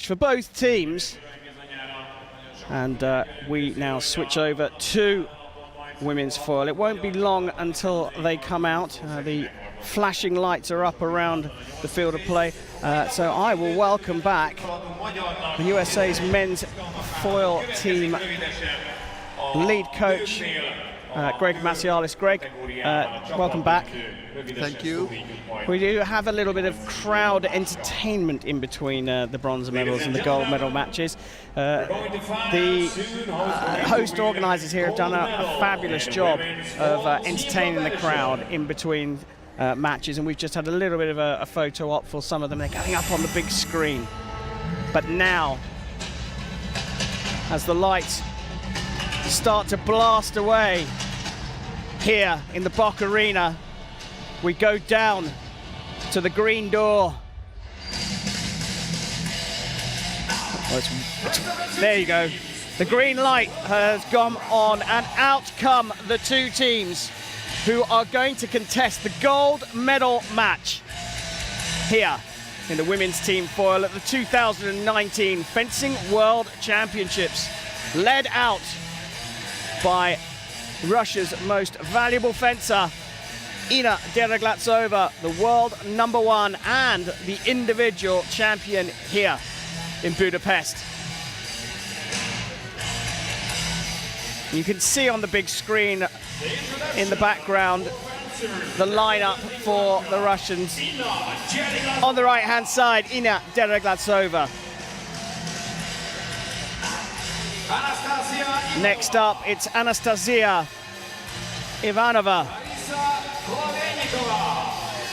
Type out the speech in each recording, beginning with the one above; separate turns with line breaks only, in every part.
for both teams. And we now switch over to women's foil. It won't be long until they come out. The flashing lights are up around the field of play. So I will welcome back the USA's men's foil team lead coach, Greg Macialis. Greg, welcome back.
Thank you.
We do have a little bit of crowd entertainment in between the bronze medals and the gold medal matches. The host organisers here have done a fabulous job of entertaining the crowd in between matches, and we've just had a little bit of a photo op for some of them. They're going up on the big screen. But now, as the lights start to blast away here in the Bock Arena, we go down to the green door. There you go. The green light has gone on, and out come the two teams who are going to contest the gold medal match here in the women's team foil at the 2019 Fencing World Championships, led out by Russia's most valuable fencer, Ina Deroglatsova, the world #1 and the individual champion here in Budapest. You can see on the big screen in the background the lineup for the Russians. On the right-hand side, Ina Deroglatsova. Next up, it's Anastasia Ivanova,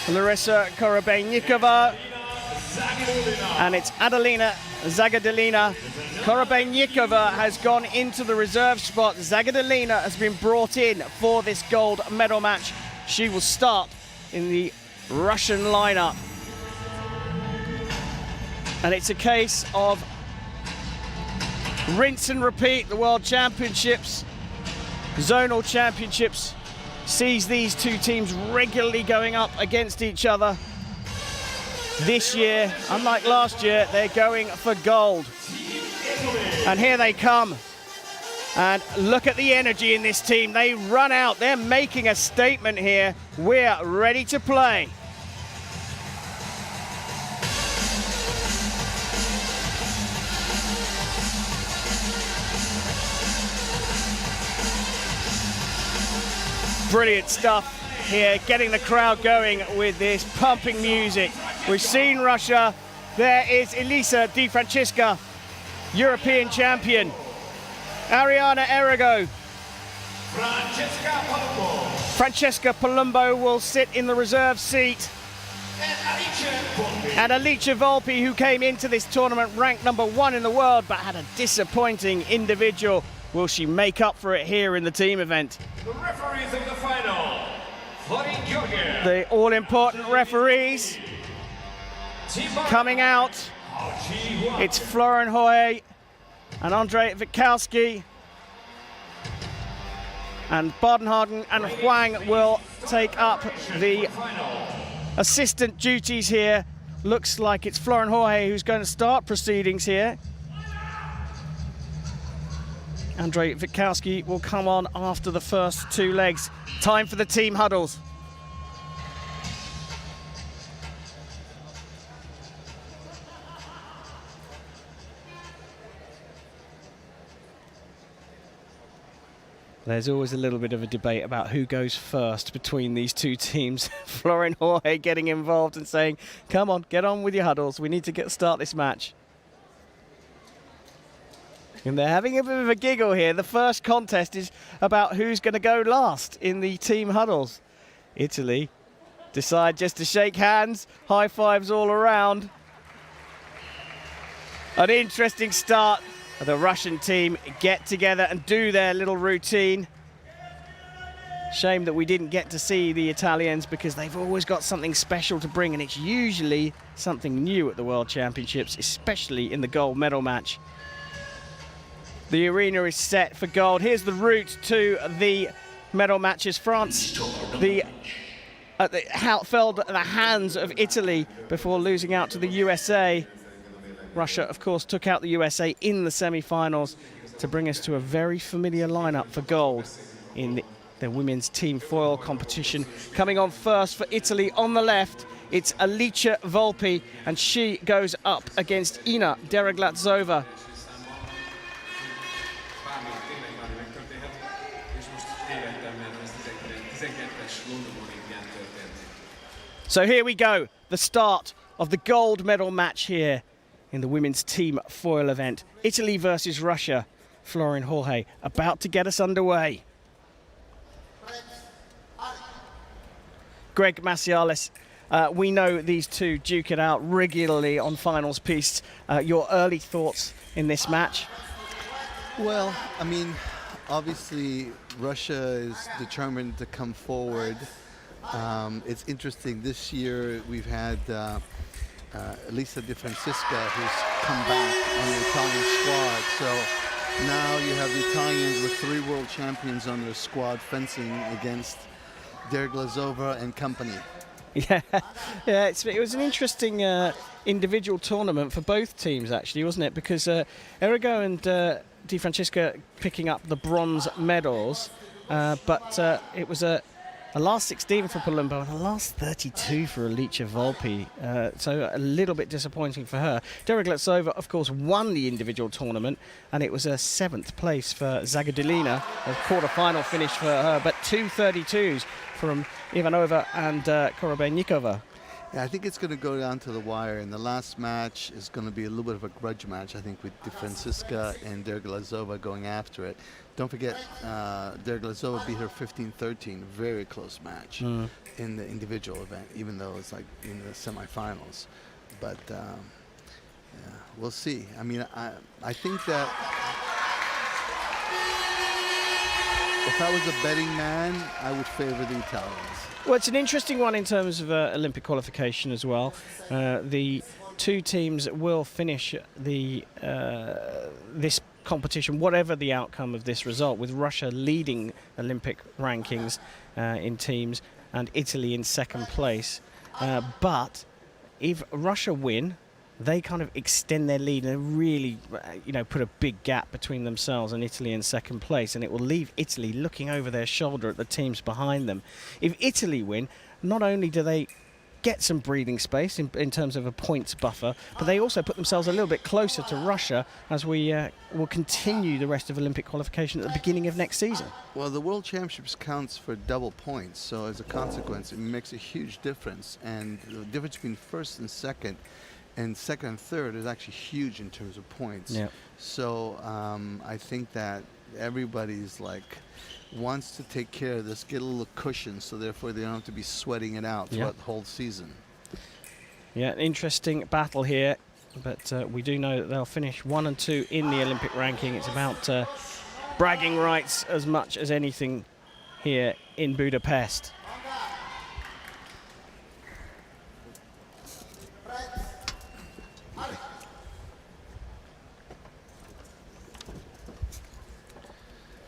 Larissa Korobeynikova, and it's Adelina Zagadolina. Korobeynikova has gone into the reserve spot. Zagadolina has been brought in for this gold medal match. She will start in the Russian lineup. And it's a case of rinse and repeat. The World Championships, Zonal Championships, sees these two teams regularly going up against each other. This year, unlike last year, they're going for gold. And here they come. And look at the energy in this team. They run out. They're making a statement here. We're ready to play. Brilliant stuff here, getting the crowd going with this pumping music. We've seen Russia. There is Elisa Di Francesca, European champion. Ariana Errigo. Francesca Palumbo will sit in the reserve seat. And Alicia Volpi, who came into this tournament ranked #1 in the world but had a disappointing individual. Will she make up for it here in the team event?
The referees of the final,
the all-important referees coming out. It's Florian Hoye and Andrei Witkowski. And Badenhagen and Huang will take up the assistant duties here. Looks like it's Florian Hoye who's going to start proceedings here. Andrei Witkowski will come on after the first two legs. Time for the team huddles. There's always a little bit of a debate about who goes first between these two teams. Florian Hoye getting involved and saying, come on, get on with your huddles. We need to start this match. And they're having a bit of a giggle here. The first contest is about who's going to go last in the team huddles. Italy decide just to shake hands, high fives all around. An interesting start. The Russian team get together and do their little routine. Shame that we didn't get to see the Italians because they've always got something special to bring, and it's usually something new at the World Championships, especially in the gold medal match. The arena is set for gold. Here's the route to the medal matches. France fell at the hands of Italy before losing out to the USA. Russia, of course, took out the USA in the semi-finals to bring us to a very familiar lineup for gold in the women's team foil competition. Coming on first for Italy on the left, it's Alicia Volpi, and she goes up against Ina Deroglatsova. So here we go, the start of the gold medal match here in the women's team foil event. Italy versus Russia. Florian Jorge about to get us underway. Greg Macialis, we know these two duke it out regularly on finals pistes. Your early thoughts in this match?
Well, I mean, obviously Russia is determined to come forward. It's interesting, this year we've had Elisa Di Francisca, who's come back on the Italian squad. So now you have the Italians with 3 world champions on their squad fencing against Deroglatsova and company.
Yeah, it was an interesting individual tournament for both teams, actually, wasn't it? Because Errigo and Di Francisca picking up the bronze medals, but it was a last 16 for Palumbo and a last 32 for Alicia Volpi, so a little bit disappointing for her. Deroglatsova, of course, won the individual tournament, and it was a 7th place for Zagadilina, a quarter-final finish for her, but 2 32s from Ivanova and Korobeynikova.
Yeah, I think it's going to go down to the wire, and the last match is going to be a little bit of a grudge match, I think, with Di Francisca and Deroglatsova going after it. Don't forget, Deroglatsova beat her 15-13, very close match in the individual event, even though it's like in the semifinals. But yeah, we'll see. I mean, I think that if I was a betting man, I would favor the Italians.
Well, it's an interesting one in terms of Olympic qualification as well. The two teams will finish the this competition, whatever the outcome of this result, with Russia leading Olympic rankings in teams and Italy in 2nd place. But if Russia win, they kind of extend their lead and really, put a big gap between themselves and Italy in 2nd place, and it will leave Italy looking over their shoulder at the teams behind them. If Italy win, not only do they get some breathing space in terms of a points buffer, but they also put themselves a little bit closer to Russia as we will continue the rest of Olympic qualification at the beginning of next season.
Well, the World Championships counts for double points, so as a consequence, it makes a huge difference. And the difference between 1st and 2nd, and 2nd and 3rd is actually huge in terms of points.
Yeah.
So I think that everybody's wants to take care of this, get a little cushion, so therefore they don't have to be sweating it out throughout the whole season.
Yeah, an interesting battle here, but we do know that they'll finish 1 and 2 in the Olympic ranking. It's about bragging rights as much as anything here in Budapest.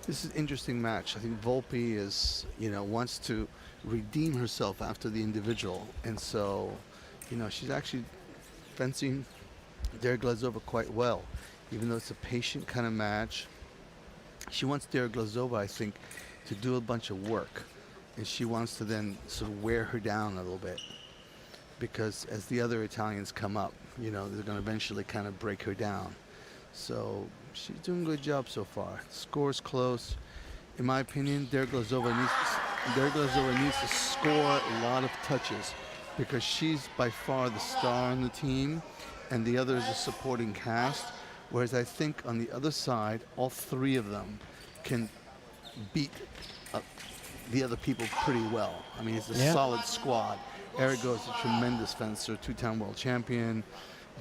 This is an interesting match. I think Volpi is, wants to redeem herself after the individual. And so, she's actually fencing Deroglatsova quite well. Even though it's a patient kind of match, she wants Deroglatsova, I think, to do a bunch of work. And she wants to then sort of wear her down a little bit. Because as the other Italians come up, they're going to eventually kind of break her down. So she's doing a good job so far. Score's close. In my opinion, Deroglatsova needs to score a lot of touches because she's by far the star on the team and the other is a supporting cast. Whereas I think on the other side, all 3 of them can beat the other people pretty well. I mean, it's a solid squad. Errigo is a tremendous fencer, 2-time world champion.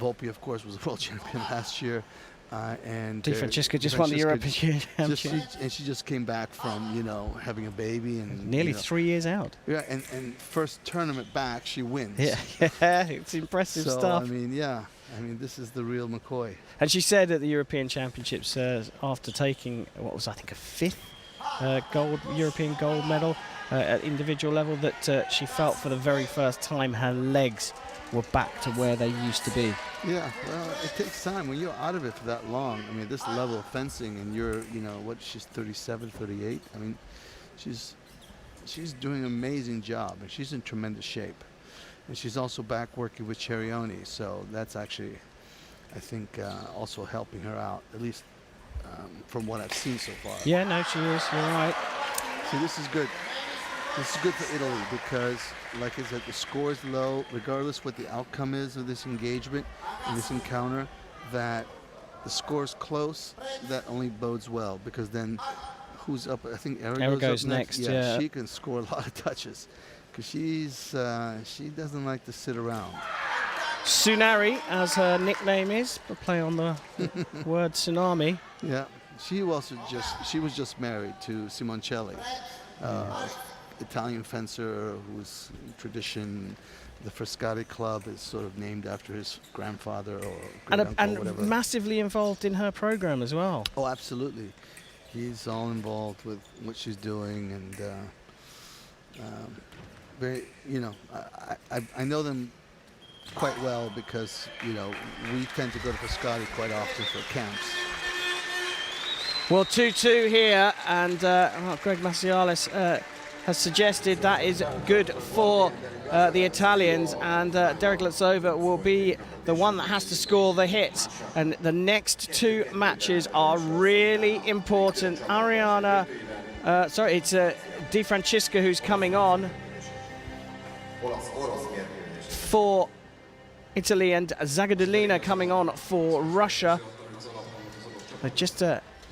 Volpi, of course, was a world champion last year. And
Di Francisca just won the European Championship.
And she just came back from, having a baby. And
nearly 3 years out.
Yeah, and first tournament back, she wins.
Yeah, it's impressive stuff.
I mean, this is the real McCoy.
And she said at the European Championships, after taking, what was, I think, a 5th European gold medal at individual level, that she felt for the very first time her legs were back to where they used to be.
Yeah, well, it takes time. When you're out of it for that long, I mean, this level of fencing, and you're, you know, what, she's 37, 38. I mean, she's doing an amazing job, and she's in tremendous shape. And she's also back working with Cherioni, so that's actually, I think, also helping her out, at least from what I've seen so far.
Yeah, no, she is. You're right.
So this is good. This is good for Italy because, like I said, the score is low, regardless what the outcome is of this engagement and this encounter, that the score is close, that only bodes well, because then who's up? I think
Arago's
up
next.
Yeah, she can score a lot of touches because she doesn't like to sit around.
Tsunari, as her nickname is, a play on the word tsunami.
Yeah, she was just married to Simoncelli. Italian fencer whose tradition, the Frascati Club, is sort of named after his grandfather or great-uncle,
And
whatever.
massively involved in her program as well.
Oh, absolutely. He's all involved with what she's doing, and very, you know, I know them quite well because, you know, we tend to go to Frascati quite often for camps.
Well, 2-2 here, and Greg Macialis has suggested that is good for the Italians, and Derek Latsova will be the one that has to score the hits. And the next two matches are really important. It's Di Francesca who's coming on for Italy, and Zagadolina coming on for Russia. They just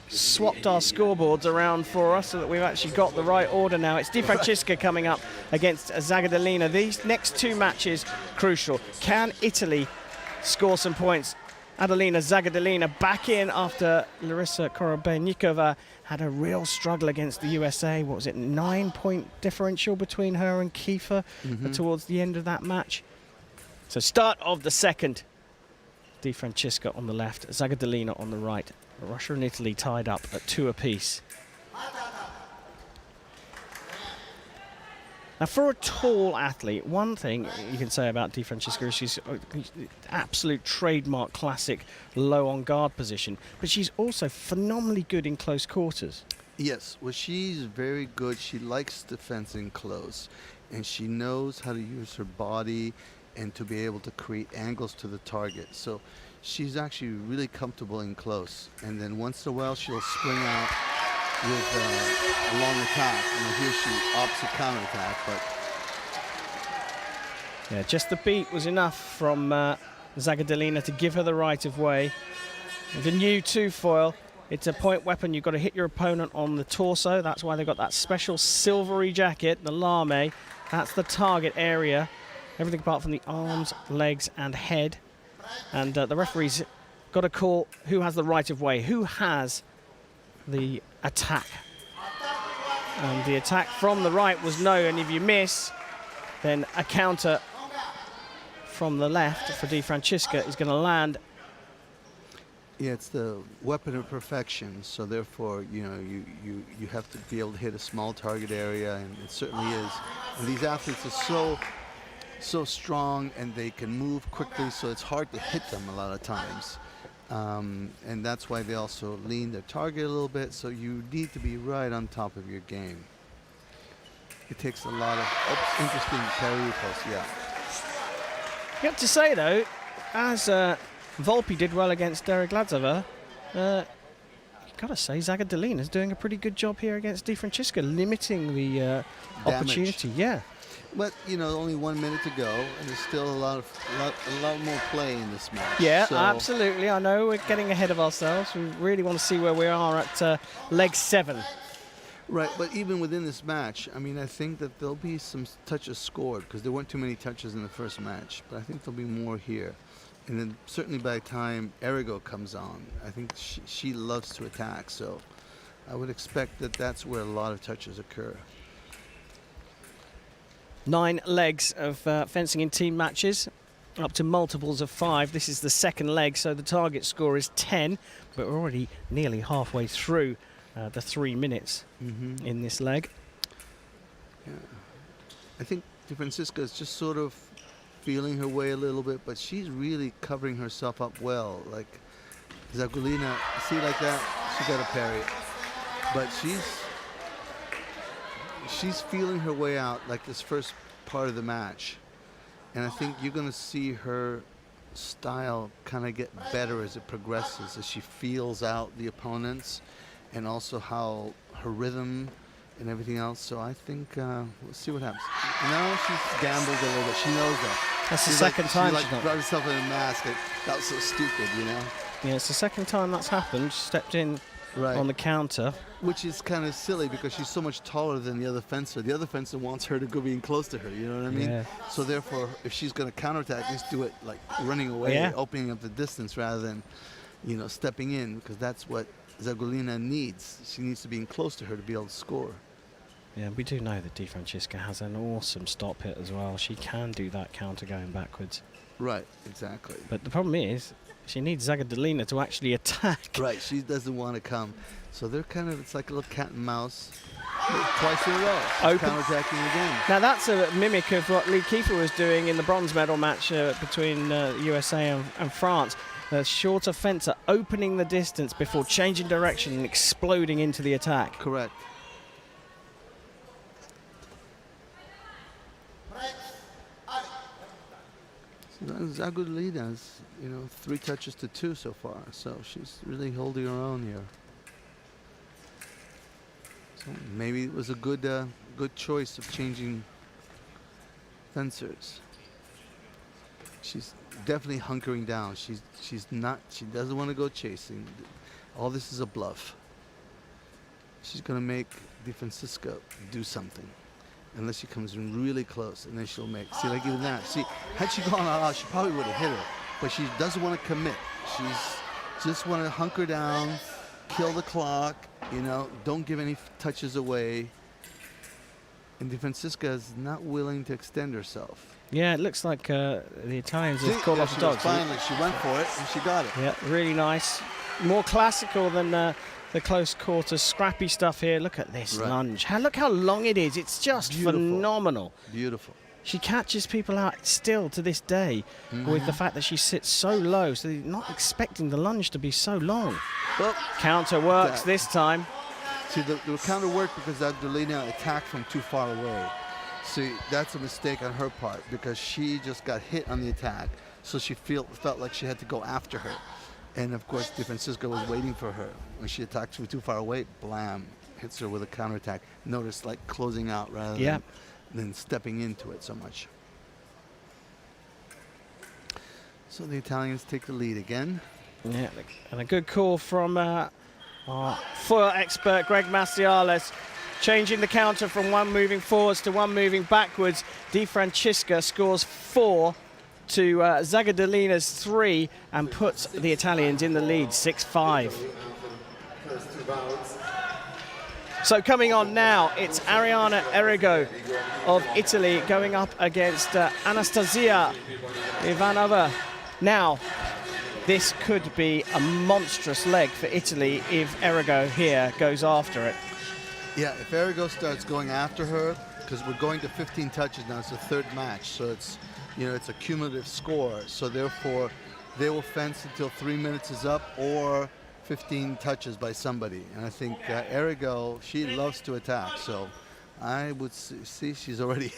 swapped our scoreboards around for us so that we've actually got the right order now. It's Di Francesca coming up against Zagadolina. These next two matches, crucial. Can Italy score some points? Adelina Zagadolina back in after Larissa Korobeynikova had a real struggle against the USA. What was it, 9-point differential between her and Kiefer towards the end of that match? So start of the second. Di Francesca on the left, Zagadolina on the right. Russia and Italy tied up at 2 apiece. Now, for a tall athlete, one thing you can say about Di Francesca is she's absolute trademark classic low on guard position, but she's also phenomenally good in close quarters.
Yes, well, she's very good. She likes the fencing close, and she knows how to use her body and to be able to create angles to the target. So she's actually really comfortable in close, and then once in a while she'll spring out with a long attack. And here she opts a counterattack, but
yeah, just the beat was enough from Zagadolina to give her the right of way. The new two-foil, it's a point weapon. You've got to hit your opponent on the torso. That's why they've got that special silvery jacket, the lame. That's the target area. Everything apart from the arms, legs, and head. And the referee's got to call who has the right of way, who has the attack. And the attack from the right was no, and if you miss, then a counter from the left for Di Francesca is going to land.
yeah, it's the weapon of perfection. So therefore, you know, you have to be able to hit a small target area, and it certainly is. And these athletes are so strong, and they can move quickly, so it's hard to hit them a lot of times. And that's why they also lean their target a little bit, so you need to be right on top of your game. It takes a lot of interesting parry repulse, yeah.
You have to say, though, as Volpi did well against Derek Latsova, you've got to say Zagadolina's doing a pretty good job here against Di Francesca, limiting the opportunity. Yeah.
But, you know, only 1 minute to go, and there's still a lot more play in this match.
Yeah,
so
absolutely. I know we're getting ahead of ourselves. We really want to see where we are at leg 7.
Right, but even within this match, I mean, I think that there'll be some touches scored because there weren't too many touches in the first match, but I think there'll be more here. And then certainly by the time Arago comes on, I think she loves to attack, so I would expect that that's where a lot of touches occur. 9
legs of fencing in team matches, up to multiples of 5. This is the second leg, so the target score is 10, but we're already nearly halfway through the 3 minutes in this leg.
Yeah. I think Di Francesca is just sort of feeling her way a little bit, but she's really covering herself up well. Like Zagulina, see like that? She got a parry. But she's feeling her way out like this first part of the match. And I think you're going to see her style kind of get better as it progresses, as she feels out the opponents and also how her rhythm and everything else. So I think we'll see what happens. Now she's gambled a little bit. She knows that.
That's the second time
she brought herself in a mask. That was so stupid, you know?
Yeah, it's the second time that's happened. She stepped in on the counter.
Which is kind of silly because she's so much taller than the other fencer. The other fencer wants her to go being close to her, you know what I mean?
Yeah.
So therefore, if she's going to counterattack, just do it like running away, opening up the distance rather than, you know, stepping in, because that's what Zagulina needs. She needs to be in close to her to be able to score.
Yeah, we do know that Di Francesca has an awesome stop hit as well. She can do that counter going backwards.
Right, exactly.
But the problem is, she needs Zagulina to actually attack.
Right, she doesn't want to come. So they're kind of, it's like a little cat and mouse. Twice in a row, counterattacking again.
Now that's a mimic of what Lee Kiefer was doing in the bronze medal match between USA and France. The shorter fencer opening the distance before changing direction and exploding into the attack.
Correct. Zagulina's, you know, 3 touches to 2 so far, so she's really holding her own here. So maybe it was a good choice of changing fencers. She's definitely hunkering down. She doesn't want to go chasing. All this is a bluff. She's gonna make Di Francesca do something. Unless she comes in really close, and then she'll make. See, like even that. See, had she gone all out, she probably would have hit her. But she doesn't want to commit. She's just want to hunker down, kill the clock, you know, don't give any touches away. And Di Francesca is not willing to extend herself.
Yeah, it looks like the Italians have called off the dogs.
Finally, she went for it, and she got it.
Yeah, really nice. More classical than the close quarters, scrappy stuff here. Look at this lunge. Look how long it is. It's just phenomenal.
Beautiful.
She catches people out still to this day with the fact that she sits so low, so they're not expecting the lunge to be so long.
Well,
counter works this time.
See, the counter worked because Zagulina attacked from too far away. See, that's a mistake on her part because she just got hit on the attack, so she felt like she had to go after her. And of course, Di Francesca was waiting for her. When she attacked from too far away, blam, hits her with a counterattack. Notice, like closing out rather than stepping into it so much. So the Italians take the lead again.
Yeah, and a good call from our foil expert, Greg Maciales, changing the counter from one moving forwards to one moving backwards. Di Francesca scores 4 to Zagulina's 3 and puts the Italians in the lead, 6-5. So coming on now, it's Ariana Errigo of Italy going up against Anastasia Ivanova. Now, this could be a monstrous leg for Italy if Errigo here goes after it.
Yeah, if Errigo starts going after her, because we're going to 15 touches now, it's the 3rd match, so it's, you know, it's a cumulative score, so therefore they will fence until 3 minutes is up or 15 touches by somebody. And I think Errigo, she loves to attack, so I would see she's already.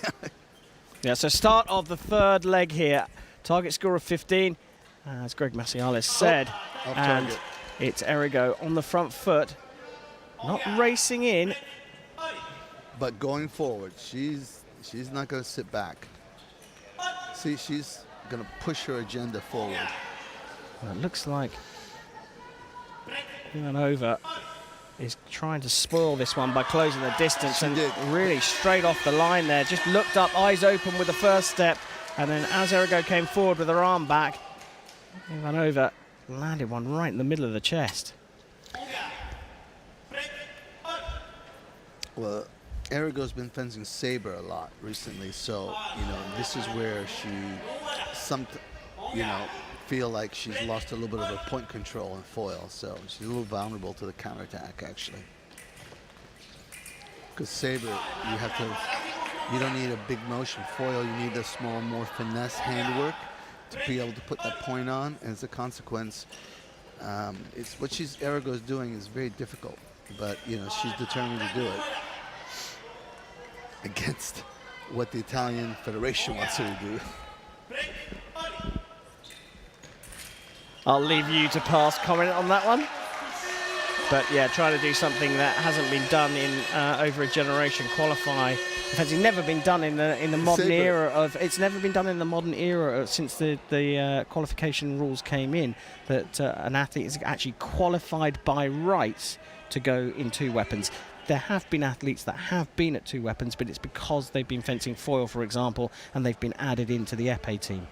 Yeah, so start of the 3rd leg here. Target score of 15, as Greg Maciales said, and it's Errigo on the front foot, not racing in,
but going forward. She's not going to sit back. See, she's going to push her agenda forward.
Well, it looks like Ivanova is trying to spoil this one by closing the distance and really straight off the line there. Just looked up, eyes open with the first step, and then as Errigo came forward with her arm back, Ivanova landed one right in the middle of the chest.
Well, Errigo's been fencing saber a lot recently, so, you know, this is where she, feel like she's lost a little bit of her point control in foil, so she's a little vulnerable to the counterattack, actually. Because saber, you have to You don't need a big motion foil. You need a small, more finesse handwork to be able to put that point on. And as a consequence, it's what Arago's doing is very difficult, but you know she's determined to do it against what the Italian Federation wants her to do.
I'll leave you to pass comment on that one. But yeah, trying to do something that hasn't been done in over a generation, qualify. It's never been done in the modern era of. It's never been done in the modern era since the qualification rules came in. That an athlete is actually qualified by rights to go in 2 weapons. There have been athletes that have been at 2 weapons, but it's because they've been fencing foil, for example, and they've been added into the épée team.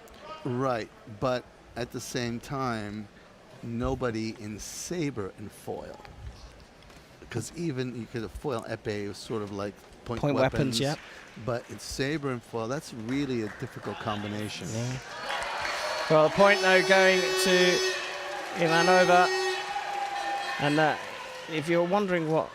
Right, but at the same time, nobody in saber and foil, because even you could have foil épée was sort of like point weapons,
yeah.
But it's saber and foil. That's really a difficult combination.
Yeah. Well, the point though going to Ivanova, and if you're wondering what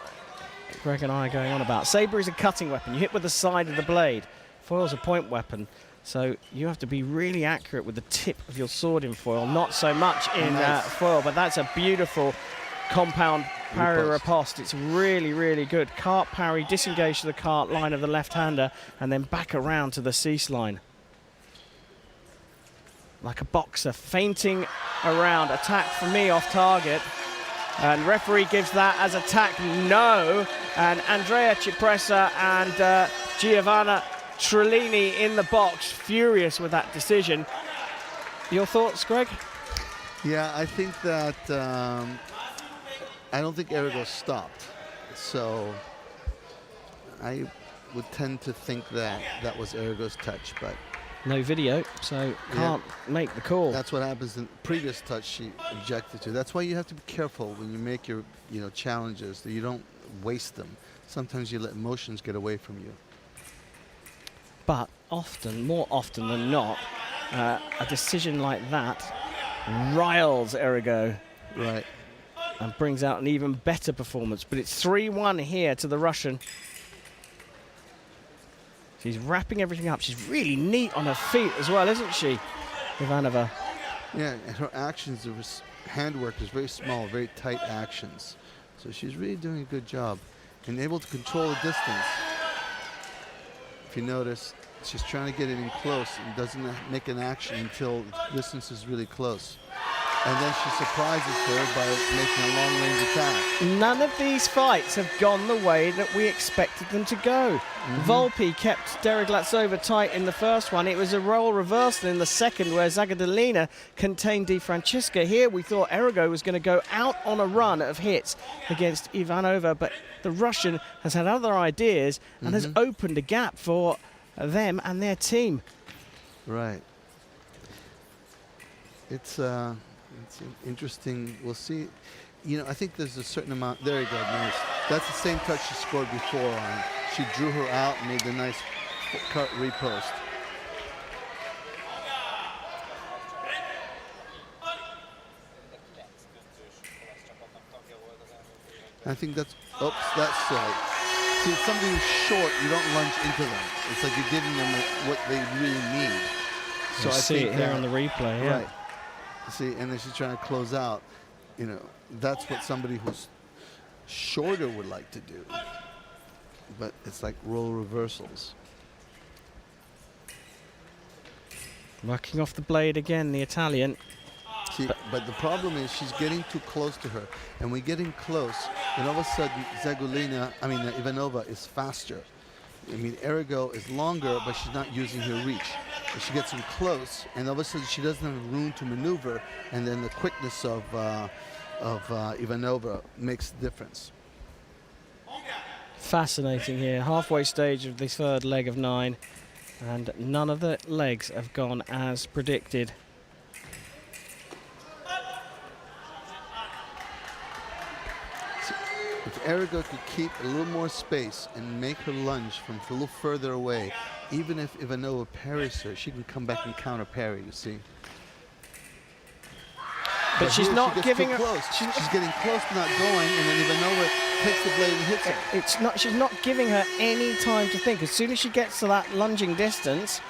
Greg and I are going on about, saber is a cutting weapon. You hit with the side of the blade. Foil's a point weapon. So you have to be really accurate with the tip of your sword in foil, not so much in foil, but that's a beautiful compound parry riposte. It's really, really good. Cart parry, disengage to the cart line of the left-hander, and then back around to the cease line. Like a boxer, feinting around, attack for me off target. And referee gives that as attack no. And Andrea Cipressa and Giovanna Trellini in the box, furious with that decision. Your thoughts, Greg?
Yeah, I think that I don't think Arago stopped, so I would tend to think that that was Arago's touch, but
no video, so can't make the call.
That's what happens in previous touch she objected to. That's why you have to be careful when you make your challenges, that you don't waste them. Sometimes you let emotions get away from you.
But often, more often than not, a decision like that riles Arago.
Right.
And brings out an even better performance. But it's 3-1 here to the Russian. She's wrapping everything up. She's really neat on her feet as well, isn't she, Ivanova?
Yeah, and her actions, handwork is very small, very tight actions. So she's really doing a good job and able to control the distance. If you notice, she's trying to get it in close and doesn't make an action until the distance is really close. And then she surprises her by making a long-range attack.
None of these fights have gone the way that we expected them to go. Volpi kept Deriglatsova tight in the first one. It was a role reversal in the second where Zagadolina contained Di Francesca. Here we thought Arago was going to go out on a run of hits against Ivanova, but the Russian has had other ideas and has opened a gap for them and their team.
Right. It's interesting. We'll see. I think there's a certain amount. There you go. Nice. That's the same touch she scored before on. She drew her out and made the nice cut repost. I think that's silly. See, if somebody who's short, you don't lunge into them. It's like you're giving them what they really need.
So I see it here on the replay. Yeah.
Right. See, and then she's trying to close out. That's what somebody who's shorter would like to do. But it's like role reversals.
Working off the blade again, the Italian.
See, but the problem is she's getting too close to her. And when getting close, then all of a sudden Ivanova is faster. Arago is longer, but she's not using her reach. But she gets him close, and all of a sudden she doesn't have room to maneuver, and then the quickness of Ivanova makes the difference.
Fascinating here. Halfway stage of the third leg of 9, and none of the legs have gone as predicted.
If Arago could keep a little more space and make her lunge from a little further away, even if Ivanova parries her, she can come back and counter parry, you see.
But she's
here
not
she gets
giving
too
her.
close. She's getting close to not going, and then Ivanova takes the blade and hits her.
It's not. She's not giving her any time to think. As soon as she gets to that lunging distance,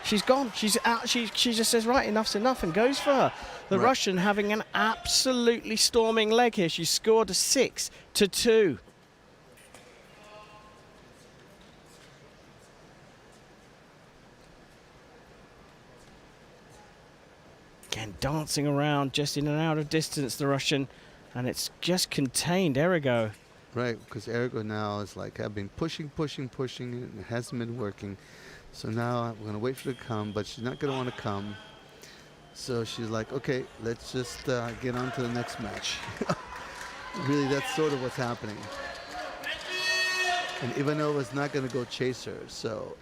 she's gone. She's out. She just says, right, enough's enough, and goes for her. The Russian having an absolutely storming leg here. She scored a 6-2. Again, dancing around just in and out of distance, the Russian, and it's just contained Errigo.
Right, because Errigo now is like, I've been pushing, and it hasn't been working. So now I'm going to wait for her to come, but she's not going to want to come. So she's like, okay, let's just get on to the next match. Really, that's sort of what's happening. And Ivanova's not going to go chase her, so...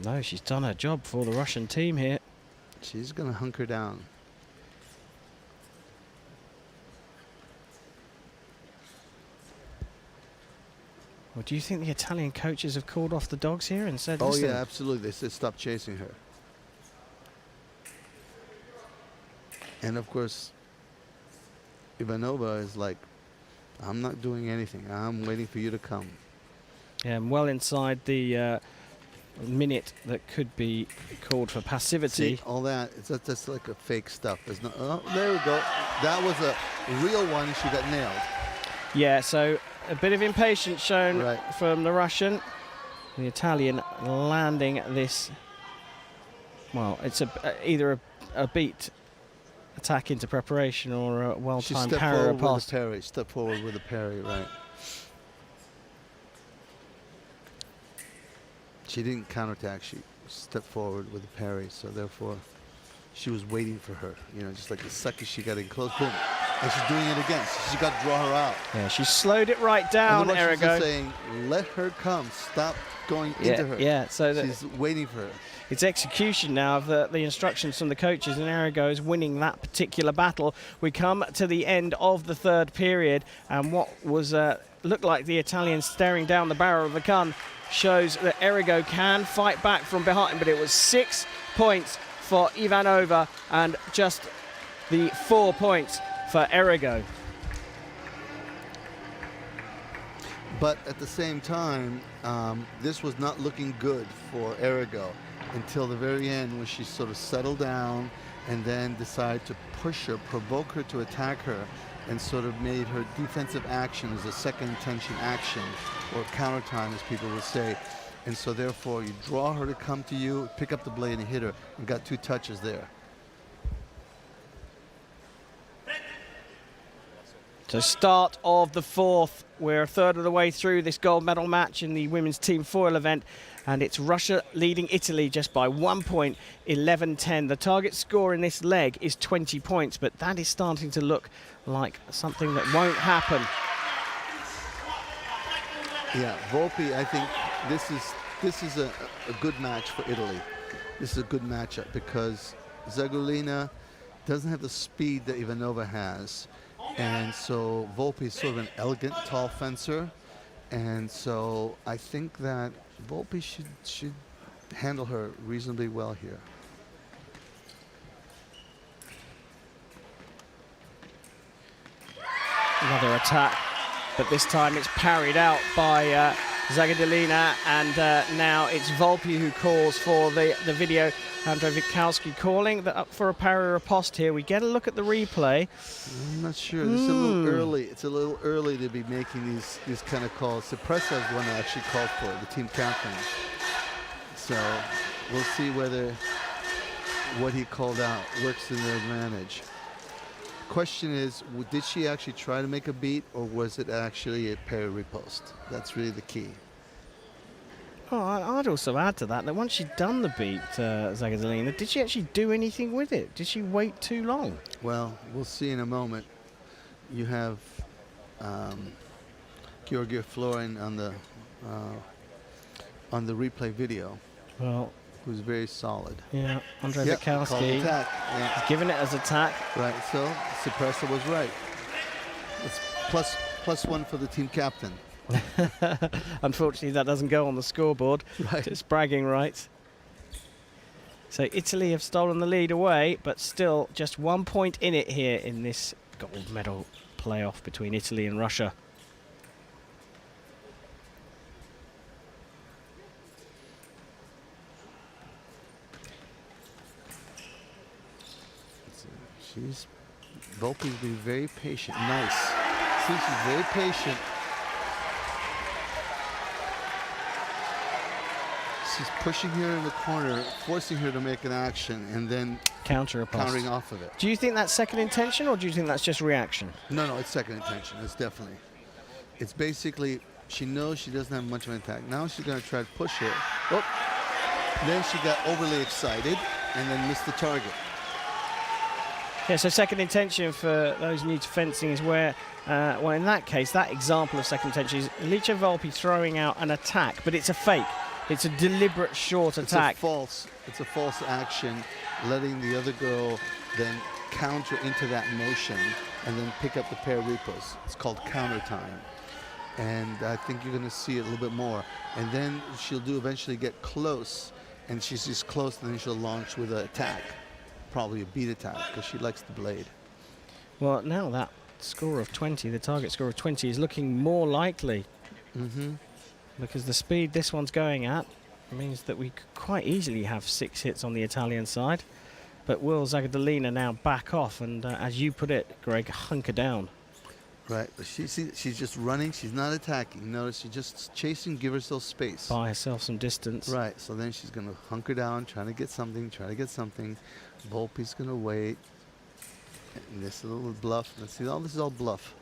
No, she's done her job for the Russian team here.
She's going to hunker down.
Well, do you think the Italian coaches have called off the dogs here and said,
Oh,
listen,
yeah, absolutely. They said stop chasing her. And, of course, Ivanova is like, I'm not doing anything. I'm waiting for you to come.
yeah, well inside the minute that could be called for passivity.
See, all that, it's just like a fake stuff. There's no, oh, there we go. That was a real one. She got nailed.
Yeah, so a bit of impatience shown
Right.
from the Russian. The Italian landing this, well, it's either a beat attack into preparation or a well-timed parry riposte.
Step forward with a parry, right. She didn't counterattack. She stepped forward with a parry, so therefore she was waiting for her. You know, just like the second she got in close, boom. And she's doing it again. So she got to draw her out.
Yeah, she slowed it right down,
And the Russians are
Errigo.
saying, let her come. Stop going into her.
Yeah, so
She's waiting for her.
it's execution now of the instructions from the coaches, and Errigo is winning that particular battle. We come to the end of the third period, and what was looked like the Italians staring down the barrel of the gun shows that Errigo can fight back from behind, but it was 6 points for Ivanova and just the 4 points for Errigo.
But at the same time, this was not looking good for Errigo until the very end when she sort of settled down and then decided to push her, provoke her to attack her, and sort of made her defensive action as a second intention action, or counter time as people would say. And so therefore you draw her to come to you, pick up the blade and hit her, and got 2 touches there.
So start of the fourth. We're a third of the way through this gold medal match in the women's team foil event, and it's Russia leading Italy just by 1 point, 11-10. The target score in this leg is 20 points, but that is starting to look like something that won't happen.
Yeah, Volpi, I think this is a good match for Italy. This is a good matchup because Zagulina doesn't have the speed that Ivanova has. And so Volpi is sort of an elegant, tall fencer. And so I think that Volpi should handle her reasonably well here.
Another attack, but this time it's parried out by Zagadolina, and now it's Volpi who calls for the video. Andrei Witkowski calling up for a parry riposte here. We get a look at the replay.
I'm not sure. This is a little early. It's a little early to be making these kind of calls. Cipressa is one that actually called for it, the team captain. So we'll see whether what he called out works in their advantage. Question is, did she actually try to make a beat, or was it actually a parry riposte? That's really the key.
Oh, I'd also add to that once she'd done the beat, Zagadolina, did she actually do anything with it? Did she wait too long?
Well, we'll see in a moment. You have Georgia Florin on the replay video.
Well,
who's very solid.
Yeah, Andrei
Yep,
Witkowski.
called attack. Yeah.
He's given it as attack.
Right, so Cipressa was right. It's plus one for the team captain.
Unfortunately, that doesn't go on the scoreboard.
Right.
It's bragging rights. So Italy have stolen the lead away, but still just 1 point in it here in this gold medal playoff between Italy and Russia.
Volpe's been very patient. Nice. See, she's very patient. She's pushing her in the corner, forcing her to make an action, and then countering off of it.
Do you think that's second intention, or do you think that's just reaction?
No, it's second intention. It's definitely. It's basically, she knows she doesn't have much of an attack. Now she's going to try to push it. Oh, then she got overly excited and then missed the target.
Yeah, so second intention for those new to fencing is where, well, in that case, that example of second intention is Alicia Volpe throwing out an attack, but it's a fake. It's a deliberate short attack.
It's a false action, letting the other girl then counter into that motion and then pick up the pair repos. It's called counter time. And I think you're going to see it a little bit more. And then she'll eventually get close, and she's close, and then she'll launch with an attack. Probably a beat attack, because she likes the blade.
Well, now that score of 20, the target score of 20, is looking more likely. Because the speed this one's going at means that we could quite easily have 6 hits on the Italian side. But will Zagadolina now back off and, as you put it, Greg, hunker down?
Right, but she's just running. She's not attacking. Notice she's just chasing, give herself space.
Buy herself some distance.
Right, so then she's going to hunker down, trying to get something, Volpe's going to wait. And this is a little bluff. Let's see, this is all bluff.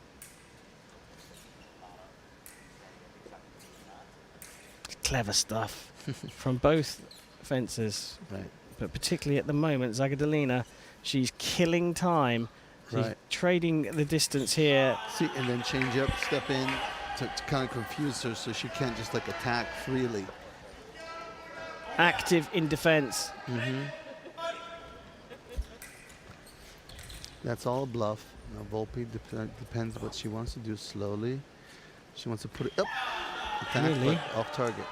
Clever stuff from both fencers.
Right.
But particularly at the moment, Zagadolina, she's killing time. She's trading the distance here.
See, and then change up, step in to kind of confuse her so she can't just like attack freely.
Active in defense.
That's all a bluff. Now Volpe depends what she wants to do slowly. She wants to put it up, attack, but off target.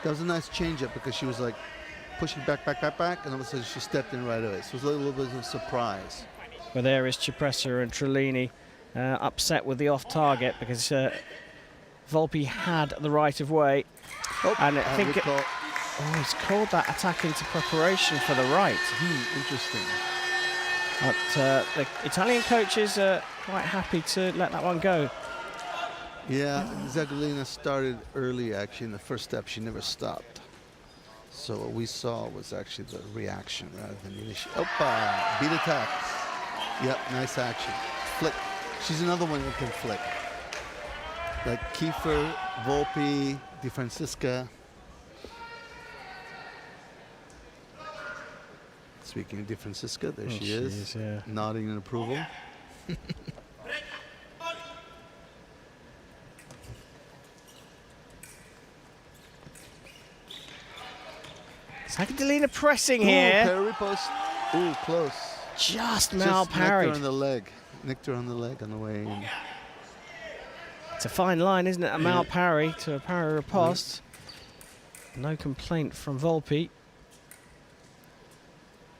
That was a nice change up because she was like pushing back, and all of a sudden she stepped in right away. So it was a little bit of a surprise.
Well, there is Cipressa and Trellini upset with the off target because Volpe had the right of way. And I think he's called that attack into preparation for the right.
Interesting.
But the Italian coaches are quite happy to let that one go.
Yeah, Zagadolina started early actually in the first step. She never stopped. So what we saw was actually the reaction rather than the initial. Opa! Beat attack. Yep, nice action. Flick. She's another one who can flick. Like Kiefer, Volpe, Di Francisca. Speaking of Di Francisca, there she is, nodding in approval.
Zagadolina pressing here.
Parry post. Ooh, close.
Just mal-parried.
Nicked her on the leg. Nicked her on the leg on the way in.
It's a fine line, isn't it? A mal-parry to a parry riposte. No complaint from Volpe.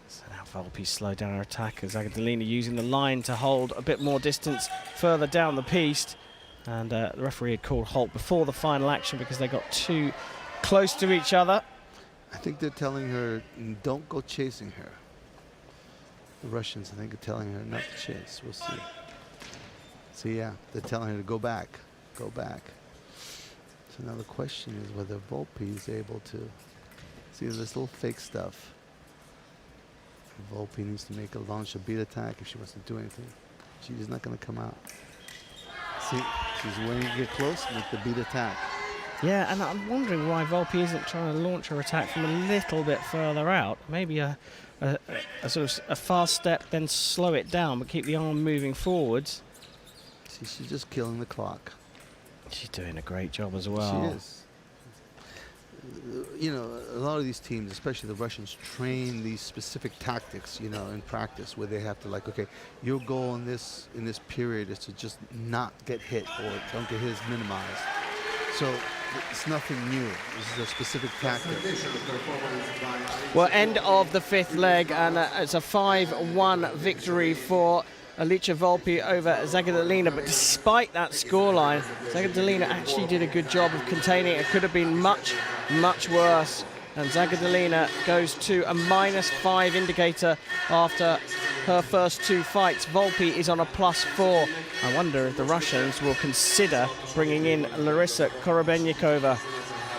So now Volpe slowed down her attack as Zagadolina using the line to hold a bit more distance further down the piste. And the referee had called halt before the final action because they got too close to each other.
I think they're telling her, don't go chasing her. The Russians, I think, are telling her not to chase. We'll see. So yeah, they're telling her to go back. Go back. So now the question is whether Volpe is able to see this little fake stuff. Volpe needs to make a launch a beat attack if she wants to do anything. She's not going to come out. See, she's waiting to get close, make the beat attack.
Yeah, and I'm wondering why Volpe isn't trying to launch her attack from a little bit further out. Maybe a sort of a fast step, then slow it down, but keep the arm moving forwards.
See, she's just killing the clock.
She's doing a great job as well.
She is. You know, a lot of these teams, especially the Russians, train these specific tactics, you know, in practice where they have to like, okay, your goal in this period is to just not get hit or don't get hit is minimized. So it's nothing new. This is a specific tactic.
Well, end of the 5th leg, and it's a 5-1 victory for Alicia Volpi over Zagadolina. But despite that scoreline, Zagadolina actually did a good job of containing it. It could have been much, much worse. And Zagadolina goes to a -5 indicator after her first 2 fights. Volpi is on a +4. I wonder if the Russians will consider bringing in Larissa Korobenikova.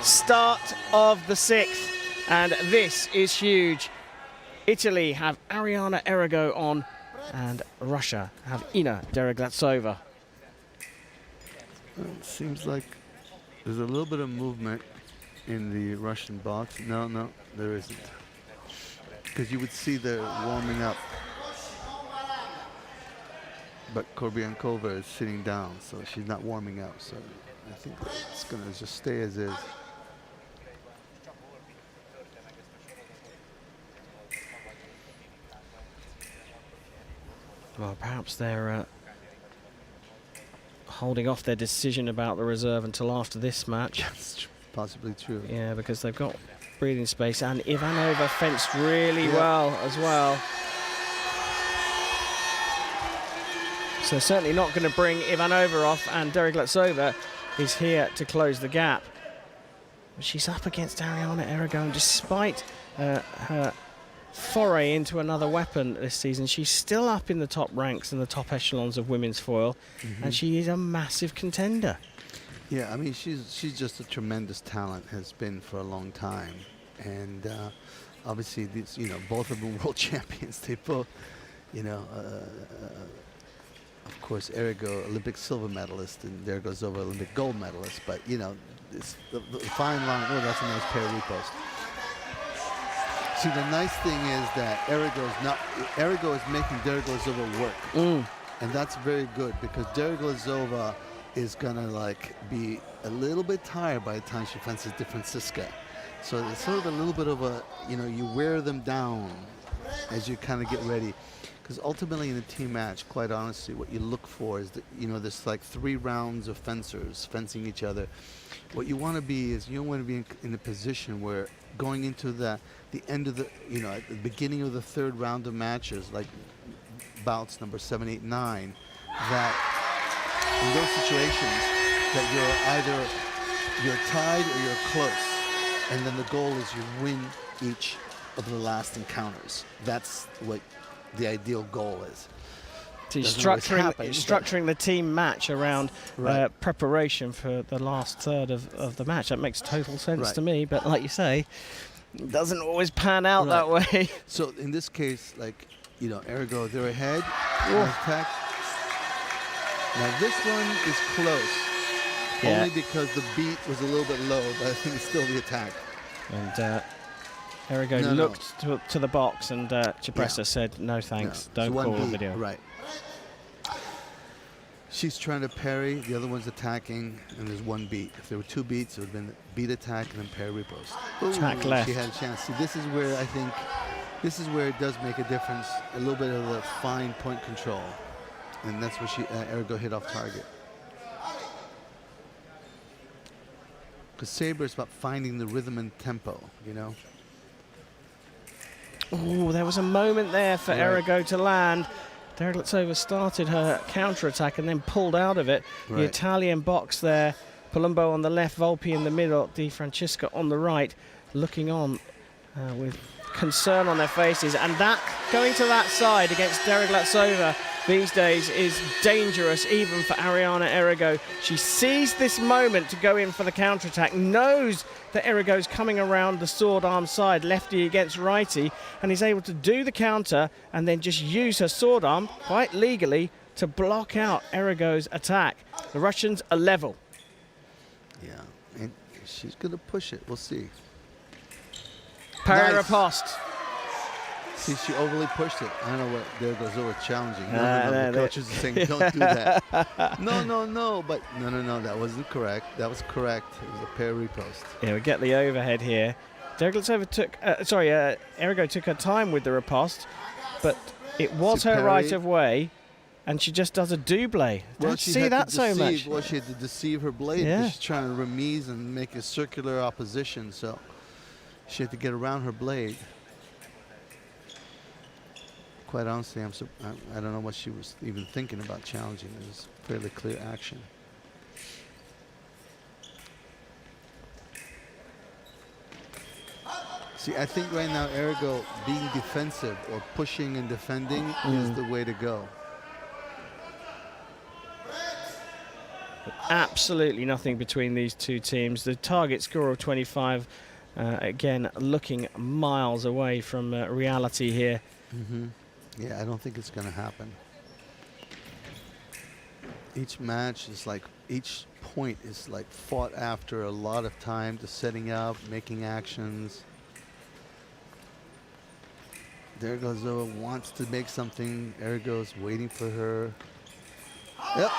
Start of the 6th, and this is huge. Italy have Ariana Errigo on, and Russia have Ina Deroglatsova.
Well, it seems like there's a little bit of movement in the Russian box. No, there isn't. Because you would see they're warming up. But Korbiankova is sitting down, so she's not warming up. So I think it's going to just stay as is.
Well, perhaps they're holding off their decision about the reserve until after this match.
That's possibly true.
Yeah, because they've got breathing space, and Ivanova fenced really well as well. So certainly not going to bring Ivanova off, and Deroglatsova is here to close the gap. But she's up against Ariana Errigo, and despite her foray into another weapon this season, she's still up in the top ranks and the top echelons of women's foil, and she is a massive contender.
Yeah, I mean, she's just a tremendous talent, has been for a long time. And obviously, these, both of them world champions. They both, of course, Errigo, Olympic silver medalist, and there goes over Olympic gold medalist. But, it's the fine line. Oh, that's a nice pair of repost. See, the nice thing is that Errigo is making Deroglatsova work. And that's very good, because Deroglatsova is gonna be a little bit tired by the time she fences De Francisca. So it's sort of a little bit of a, you wear them down as you kind of get ready. Because ultimately in a team match, quite honestly, what you look for is that, there's 3 rounds of fencers fencing each other. What you want to be is, you don't want to be in a position where going into the end of the, at the beginning of the 3rd round of matches, like bouts number 7, 8, 9, that in those situations that you're tied or you're close, and then the goal is you win each of the last encounters. That's what the ideal goal is.
So structuring the team match around preparation for the last third of the match. That makes total sense to me, but like you say, it doesn't always pan out that way.
So in this case, Errigo, they're ahead. Attack. Now this one is close, only because the beat was a little bit low, but I think it's still the attack.
And Errigo looked to the box, and Cipressa said, "No thanks, don't call the video."
Right. She's trying to parry, the other one's attacking, and there's 1 beat. If there were 2 beats, it would have been beat attack and then parry repost.
Attack left.
She had a chance. See, this is where I think, it does make a difference, a little bit of the fine point control. And that's where Errigo hit off target. Because Sabre is about finding the rhythm and tempo,
Oh, there was a moment there for Errigo to land. Deroglatsova started her counter-attack and then pulled out of it. The Italian box there, Palumbo on the left, Volpi in the middle, Di Francesca on the right, looking on with concern on their faces. And that, going to that side against Deroglatsova these days is dangerous, even for Ariana Errigo. She sees this moment to go in for the counter-attack, knows that Errigo's coming around the sword arm side, lefty against righty, and is able to do the counter and then just use her sword arm, quite legally, to block out Errigo's attack. The Russians are level.
Yeah, and she's going to push it. We'll see.
Parry riposte.
See, she overly pushed it. I don't know what Deroglatsova challenging. No, the coaches are saying, don't do that. No, but no, that wasn't correct. That was correct. It was a pair repost.
Yeah, we get the overhead here. Deroglatsova took, Errigo took her time with the riposte, but it was her right of way, and she just does a double.
Well,
Don't
she
see
had to
that so much.
Well, she had to deceive her blade.
Yeah.
Because she's trying to remise and make a circular opposition, so she had to get around her blade. Quite honestly, I don't know what she was even thinking about challenging. It was fairly clear action. See, I think right now, Ergo being defensive or pushing and defending is the way to go.
Absolutely nothing between these two teams. The target score of 25, again, looking miles away from reality here.
Yeah, I don't think it's going to happen. Each match is like, each point is like fought after a lot of time to setting up, making actions. Dergozova wants to make something. Ergo's waiting for her. Yep,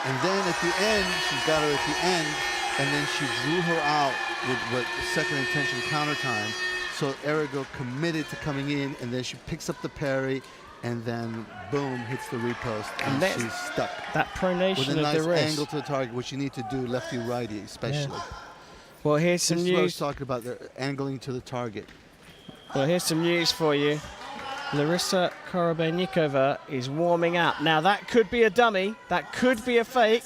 and then at the end, she's got her at the end, and then she drew her out with what second intention counter time. So Ergo committed to coming in, and then she picks up the parry, and then boom, hits the repost, and she's stuck.
That pronation
with a nice
of the wrist.
angle to the target, which you need to do lefty righty, especially.
Yeah. Well, here's some
This is what I was
news.
talking about, the angling to the target.
Well, here's some news for you. Larissa Korobenikova is warming up. Now, that could be a dummy. That could be a fake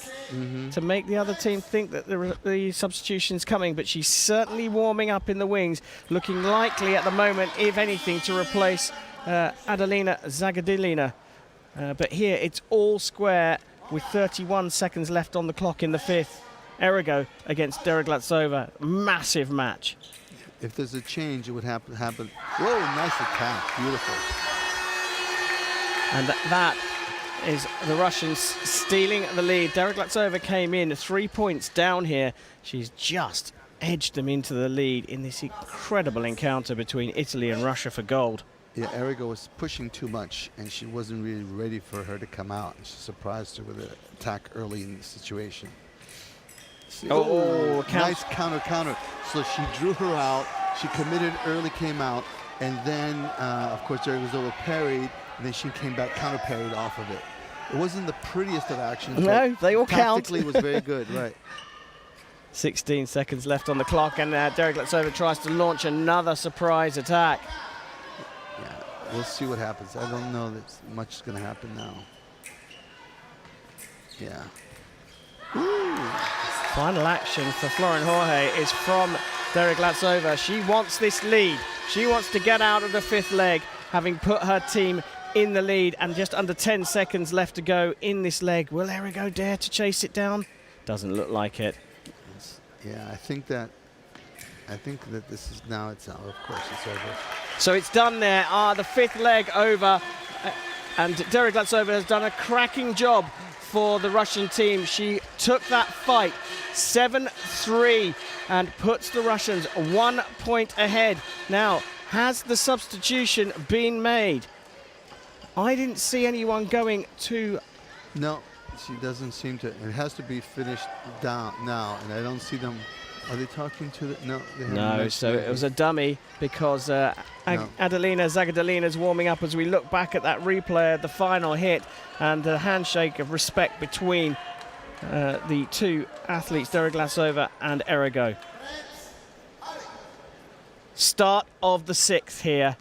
to make the other team think that the substitution's coming, but she's certainly warming up in the wings, looking likely at the moment, if anything, to replace Adelina Zagadilina. But here, it's all square with 31 seconds left on the clock in the fifth. Ergo against Deroglatsova. Massive match.
If there's a change, it would happen. Whoa, nice attack. Beautiful.
And that is the Russians stealing the lead. Deroglatsova came in 3 points down here. She's just edged them into the lead in this incredible encounter between Italy and Russia for gold.
Yeah, Ergo was pushing too much, and she wasn't really ready for her to come out. And she surprised her with an attack early in the situation. Nice counter. So she drew her out. She committed early, came out, and then, of course, Deroglatsova parried, and then she came back, counter parried off of it. It wasn't the prettiest of actions.
No, they all count.
Tactically, it was very good, right.
16 seconds left on the clock, and Deroglatsova tries to launch another surprise attack.
Yeah, we'll see what happens. I don't know that much is going to happen now. Yeah. Ooh.
Final action for Florin Jorge is from Deroglatsova. She wants this lead. She wants to get out of the fifth leg, having put her team in the lead, and just under 10 seconds left to go in this leg. Will Ergo dare to chase it down? Doesn't look like it.
Yeah, I think that this is now, it's out. Of course, it's over.
So it's done there. The fifth leg over. And Deroglatsova has done a cracking job for the Russian team. She took that fight 7-3 and puts the Russians 1 point ahead. Now, has the substitution been made? I didn't see anyone going to...
No, she doesn't seem to. It has to be finished down now, and I don't see them. Are they talking to the... No, they haven't.
No, so it was a dummy because Adelina Zagadilina's warming up as we look back at that replay of the final hit and the handshake of respect between the two athletes, Deroglatsova and Ergo. Start of the sixth here.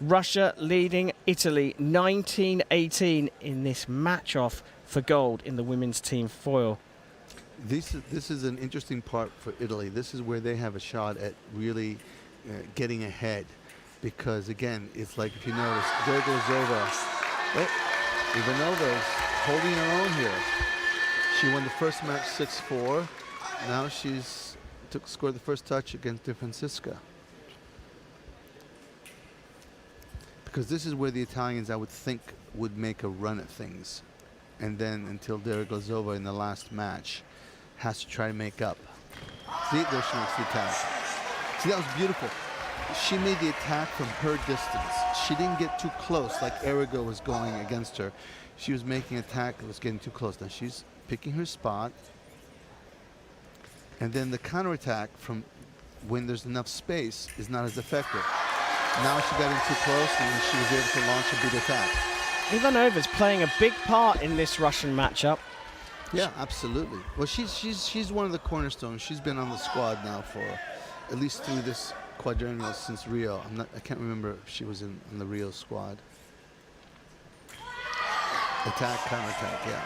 Russia leading Italy 19-18 in this match-off for gold in the women's team foil.
This is an interesting part for Italy. This is where they have a shot at really getting ahead, because again, it's like, if you notice, Deroglatsova, Ivanova is holding her own here. She won the first match 6-4. Now she's scored the first touch against De Francisca. Because this is where the Italians, I would think, would make a run at things, and then until Deroglatsova in the last match has to try to make up. See, there she makes the attack. See, that was beautiful. She made the attack from her distance. She didn't get too close like Ergo was going against her. She was making an attack that was getting too close. Now she's picking her spot. And then the counterattack from when there's enough space is not as effective. Now she got in too close, and she was able to launch a big attack.
Ivanova's playing a big part in this Russian matchup.
Yeah, absolutely. Well, she's one of the cornerstones. She's been on the squad now for at least through this quadrennial since Rio. I can't remember if she was in the Rio squad. Attack, counterattack, yeah.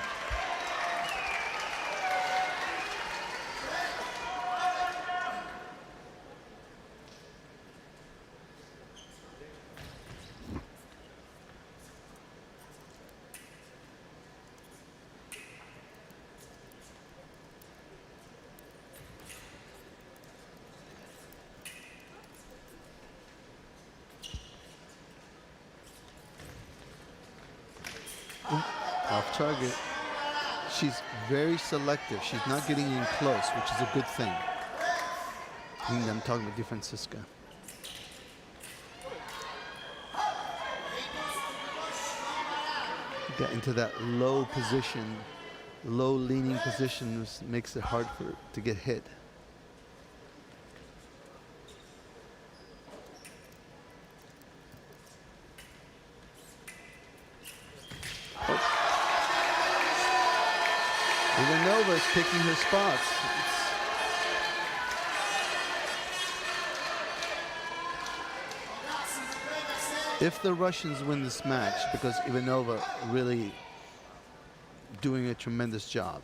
Off target. She's very selective. She's not getting in close, which is a good thing. I'm talking about Di Francisca. Get into that low position, low leaning position makes it hard to get hit. Ivanova is picking her spots. If the Russians win this match, because Ivanova really doing a tremendous job.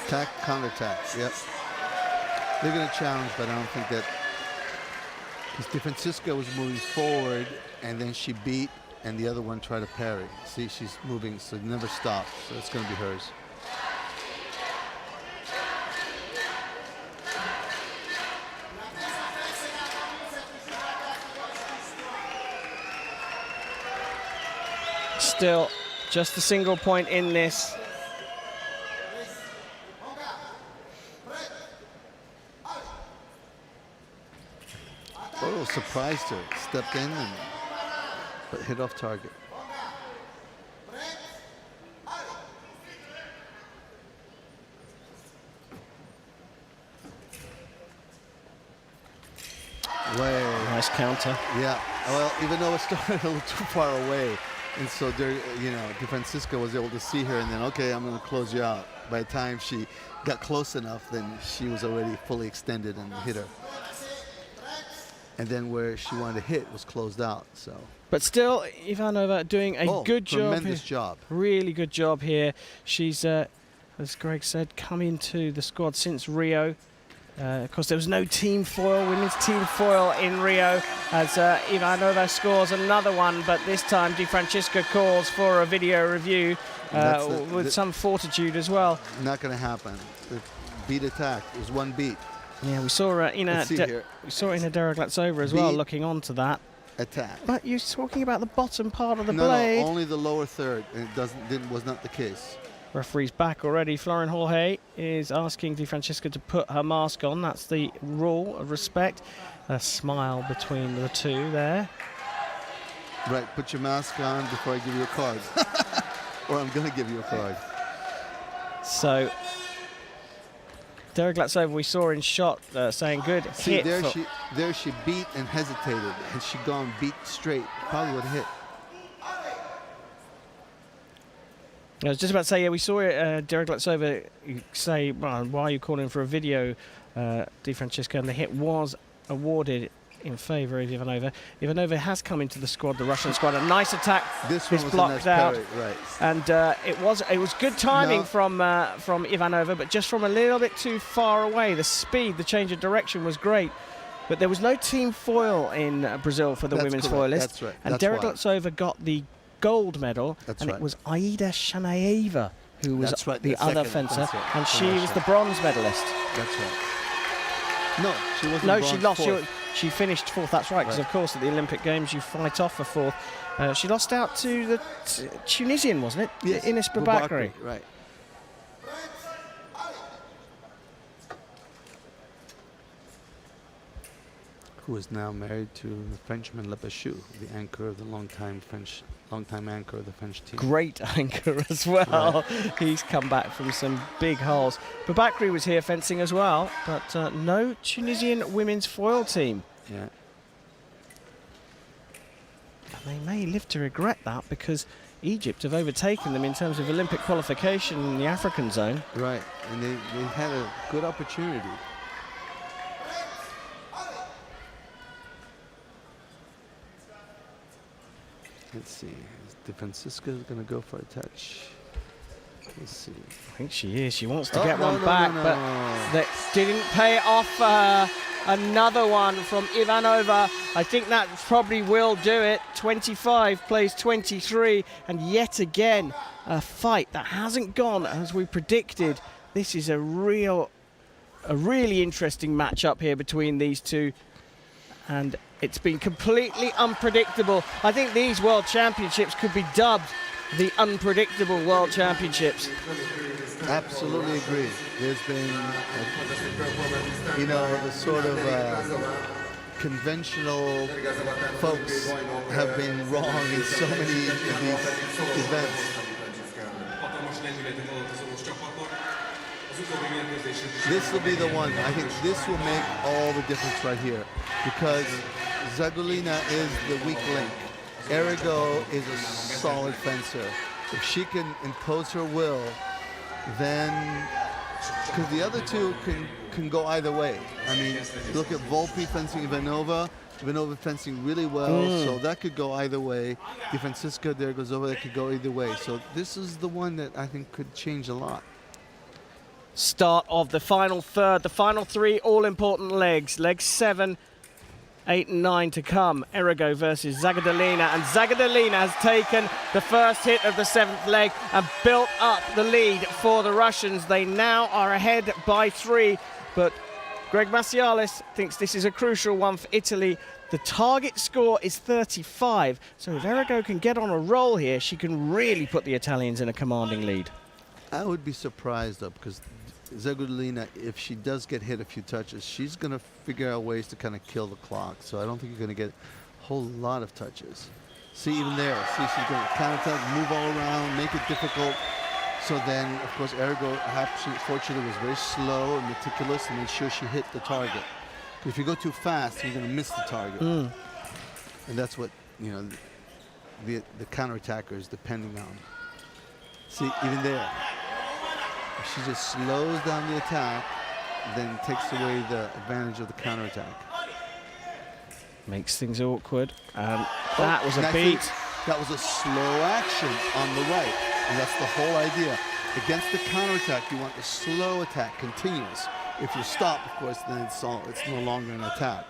Attack, counterattack, yep. They're going to challenge, but I don't think that... Because Di Francisca was moving forward, and then she beat, and the other one tried to parry. See, she's moving, so it never stops, so it's going to be hers.
Still, just a single point in this.
Oh, surprised her. Stepped in, but hit off target. Way.
Nice counter.
Yeah. Well, even though it started a little too far away, and so there, you know, Di Francisca was able to see her, and then okay, I'm going to close you out. By the time she got close enough, then she was already fully extended and hit her. And then where she wanted to hit was closed out. So,
but still, Ivanova doing a good job.
Tremendous job.
Really good job here. She's, as Greg said, come into the squad since Rio. Of course, there was no team foil, women's team foil in Rio, as Ivanova scores another one, but this time Di Francisca calls for a video review with some fortitude as well.
Not going to happen. The beat attack. It was one beat.
Yeah, we saw Ina Deroglatsova as well, looking on to that.
Attack.
But you're talking about the bottom part of the blade.
No, only the lower third, and it was not the case.
Referee's back already. Florin Jorge is asking Di Francisca to put her mask on. That's the rule of respect. A smile between the two there.
Right, put your mask on before I give you a card. Or I'm going to give you a card.
So, Deroglatsova we saw in shot saying good hit.
There she beat and hesitated. Had she gone beat straight, probably would have hit.
I was just about to say, yeah, we saw Deroglatsova say, well, why are you calling for a video, Di Francisca? And the hit was awarded in favour of Ivanova. Ivanova has come into the squad, the Russian squad. A nice attack.
This one was
blocked
a nice
out,
parry, right.
and it was good timing from Ivanova, but just from a little bit too far away. The speed, the change of direction was great. But there was no team foil in Brazil for the women's foilists.
That's right.
And Deroglatsova got the gold medal,
it
was Aida Shanaeva who was the other fencer, and she was the bronze medalist.
That's right. No, she wasn't.
No, she lost. she finished 4th. That's right, because of course at the Olympic Games you fight off for 4th. She lost out to the Tunisian, wasn't it?
Yes,
Ines Babakri.
Right. Who is now married to the Frenchman Lepechou, the anchor of the longtime anchor of the French team.
Great anchor as well. Right. He's come back from some big holes. Babakri was here fencing as well, but no Tunisian women's foil team.
Yeah.
And they may live to regret that, because Egypt have overtaken them in terms of Olympic qualification in the African zone.
Right, and they had a good opportunity. Let's see. Is Francisca going to go for a touch? Let's see.
I think she is. She wants to get one back, but that didn't pay off for her. Another one from Ivanova. I think that probably will do it. 25 plays 23, and yet again a fight that hasn't gone as we predicted. This is a really interesting matchup here between these two, and it's been completely unpredictable. I think these World Championships could be dubbed the unpredictable World Championships.
Absolutely agree. There's been, the sort of conventional folks have been wrong in so many of these events. This will be the one. I think this will make all the difference right here, because Zagulina is the weak link. Errigo is a solid fencer. If she can impose her will, then, because the other two can go either way. I mean, look at Volpi fencing Ivanova fencing really well, so that could go either way. Di Francisca, there goes over, that could go either way. So this is the one that I think could change a lot.
Start of the final third, the final 3 all-important legs. Legs 7, 8 and 9 to come. Errigo versus Zagadalina, and Zagadalina has taken the first hit of the 7th leg and built up the lead for the Russians. They now are ahead by 3, but Greg Macialis thinks this is a crucial one for Italy. The target score is 35, so if Errigo can get on a roll here, she can really put the Italians in a commanding lead.
I would be surprised, though, because Zagudalina, if she does get hit a few touches, she's going to figure out ways to kind of kill the clock. So I don't think you're going to get a whole lot of touches. See, even there, see, she's going to counter-attack, move all around, make it difficult. So then, of course, Errigo, fortunately, was very slow and meticulous to make sure she hit the target. If you go too fast, you're going to miss the target. And that's what, the counter-attacker is depending on. See, even there, if she just slows down the attack, then takes away the advantage of the counterattack.
Makes things awkward. That was a beat.
That was a slow action on the right, and that's the whole idea. Against the counterattack, you want the slow attack, continuous. If you stop, of course, then it's no longer an attack.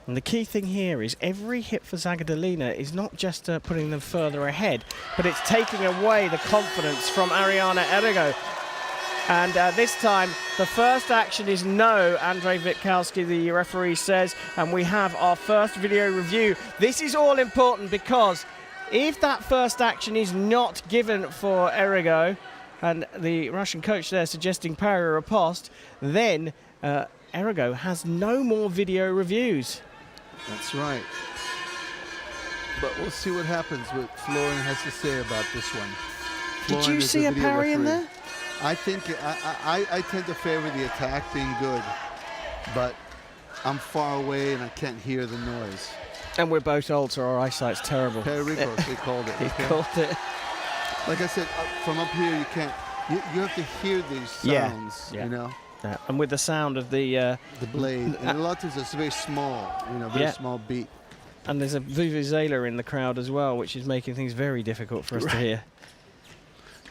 And the key thing here is every hit for Zagadalina is not just putting them further ahead, but it's taking away the confidence from Ariana Errigo. And this time, the first action is no, Andrei Witkowski, the referee says, and we have our first video review. This is all important, because if that first action is not given for Errigo, and the Russian coach there suggesting pari riposte, then Errigo has no more video reviews.
That's right. But we'll see what happens, what Florian has to say about this one.
Did you see a parry in there?
I think I tend to favor the attack being good, but I'm far away and I can't hear the noise.
And we're both old, so our eyesight's terrible.
Perigos, they called it.
He called it.
Like I said, from up here you can't. You have to hear these sounds,
Yeah.
Yeah,
and with the sound of the
blade, and a lot of times it's very small, very small beat.
And there's a vuvuzela in the crowd as well, which is making things very difficult for us to hear.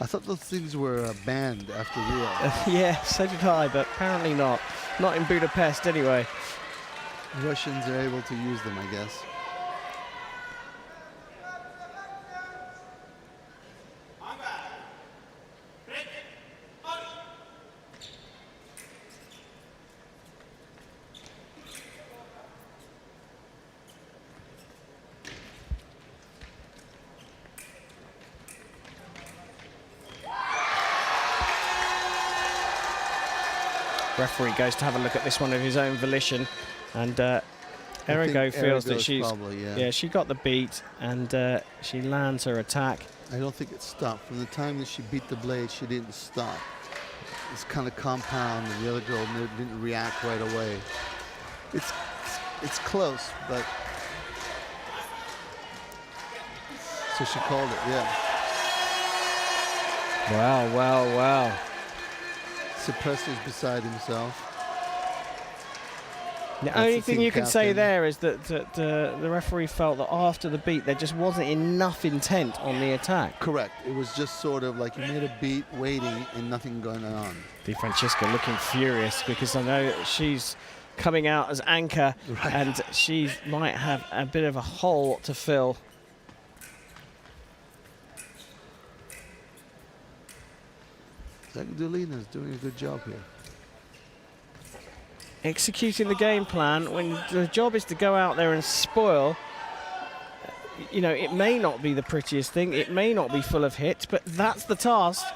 I thought those things were banned after Rio.
Yeah, so did I, but apparently not. Not in Budapest, anyway.
Russians are able to use them, I guess.
Referee goes to have a look at this one of his own volition, and Errigo feels that she's
probably,
she got the beat, and she lands her attack.
I don't think it stopped. From the time that she beat the blade, she didn't stop. It's kind of compound, and the other girl didn't react right away. It's close, but so she called it, yeah.
Wow.
Suppressor's beside himself.
The only thing you can say there is that the referee felt that after the beat there just wasn't enough intent on the attack.
Correct. It was just sort of like you made a beat, waiting, and nothing going on.
Di Francesca looking furious because I know she's coming out as anchor,
right,
and she might have a bit of a hole to fill.
Zagdalina's doing a good job here.
Executing the game plan when the job is to go out there and spoil. You know, it may not be the prettiest thing, it may not be full of hits, but that's the task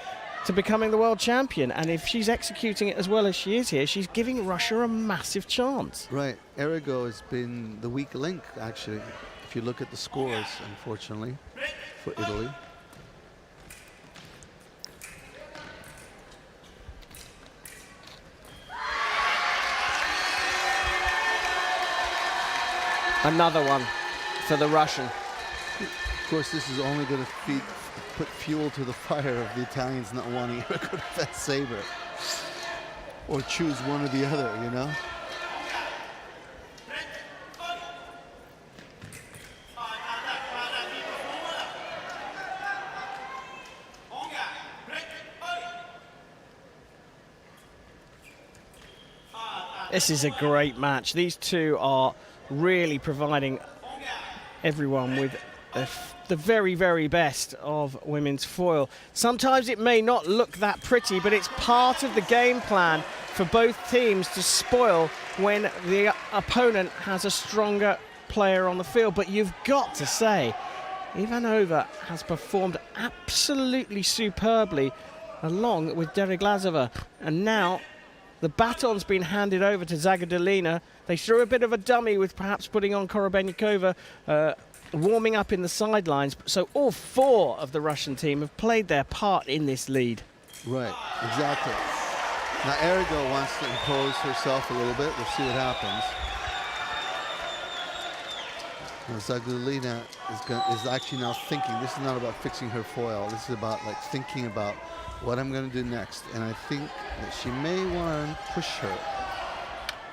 to becoming the world champion. And if she's executing it as well as she is here, she's giving Russia a massive chance.
Right. Errigo has been the weak link, actually, if you look at the scores, unfortunately, for Italy.
Another one for the Russian.
Of course, this is only going to put fuel to the fire of the Italians not wanting to go to that saber. Or choose one or the other, you know?
This is a great match. These two are really providing everyone with the very, very best of women's foil. Sometimes it may not look that pretty, but it's part of the game plan for both teams to spoil when the opponent has a stronger player on the field. But you've got to say, Ivanova has performed absolutely superbly along with Dereglazova, and now the baton's been handed over to Zagdalina. They threw a bit of a dummy with perhaps putting on Korobenikova, warming up in the sidelines. So all four of the Russian team have played their part in this lead.
Right, exactly. Now Errigo wants to impose herself a little bit. We'll see what happens. Now Zagdalina is actually now thinking. This is not about fixing her foil. This is about like thinking about what I'm going to do next. And I think that she may want to push her.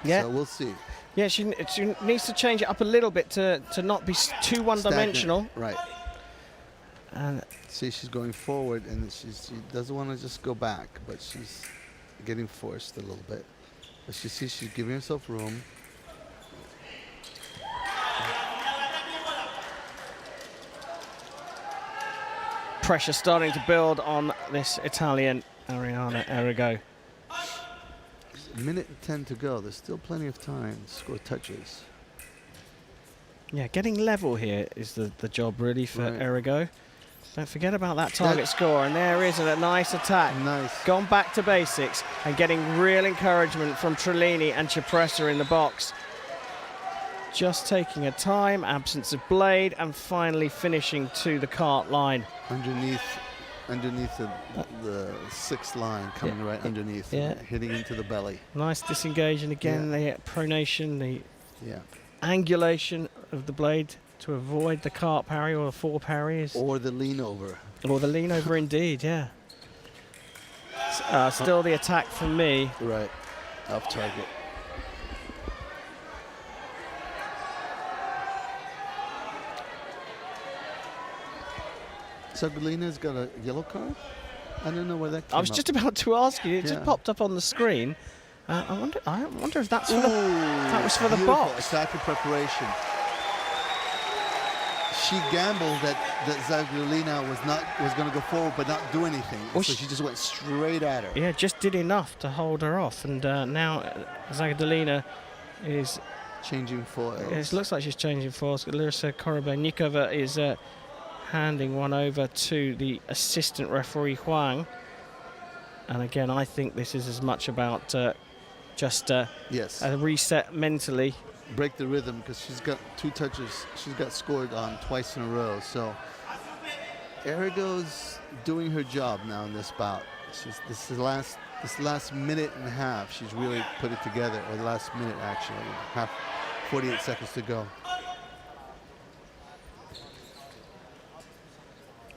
Yeah.
So we'll see.
Yeah, she needs to change it up a little bit to not be too one-dimensional.
Right. And see, she's going forward, and she doesn't want to just go back, but she's getting forced a little bit. But she sees she's giving herself room.
Pressure starting to build on this Italian, Ariana Errigo.
A minute and 10 to go. There's still plenty of time to score touches.
Yeah, getting level here is the job really for
right.
Errigo. Don't forget about that target score, and there is a nice attack.
Nice.
Gone back to basics and getting real encouragement from Trellini and Cipressa in the box. Just taking a time, absence of blade, and finally finishing to the cart line.
Underneath the sixth line, coming right underneath, hitting into the belly.
Nice disengaging again, the pronation, the angulation of the blade to avoid the cart parry or the four parries.
Or the lean over.
Or the lean over indeed, yeah. Still the attack from me.
Right, off target. Zagdalina's got a yellow card? I don't know where that came
I was just about to ask you. It just popped up on the screen. I wonder if that's for that was for the box.
Attack and preparation. She gambled that Zagdalina was going to go forward but not do anything. So she just went straight at her.
Yeah, just did enough to hold her off. And now Zagdalina is
changing foils.
It looks like she's changing foils. Larisa Korobenikova is handing one over to the assistant referee Huang. And again, I think this is as much about just
Yes.
a reset mentally.
Break the rhythm, because she's got 2 touches. She's got scored on twice in a row. So Arago's doing her job now in this bout. This last minute and a half, she's really put it together, or the last minute actually, 48 seconds to go.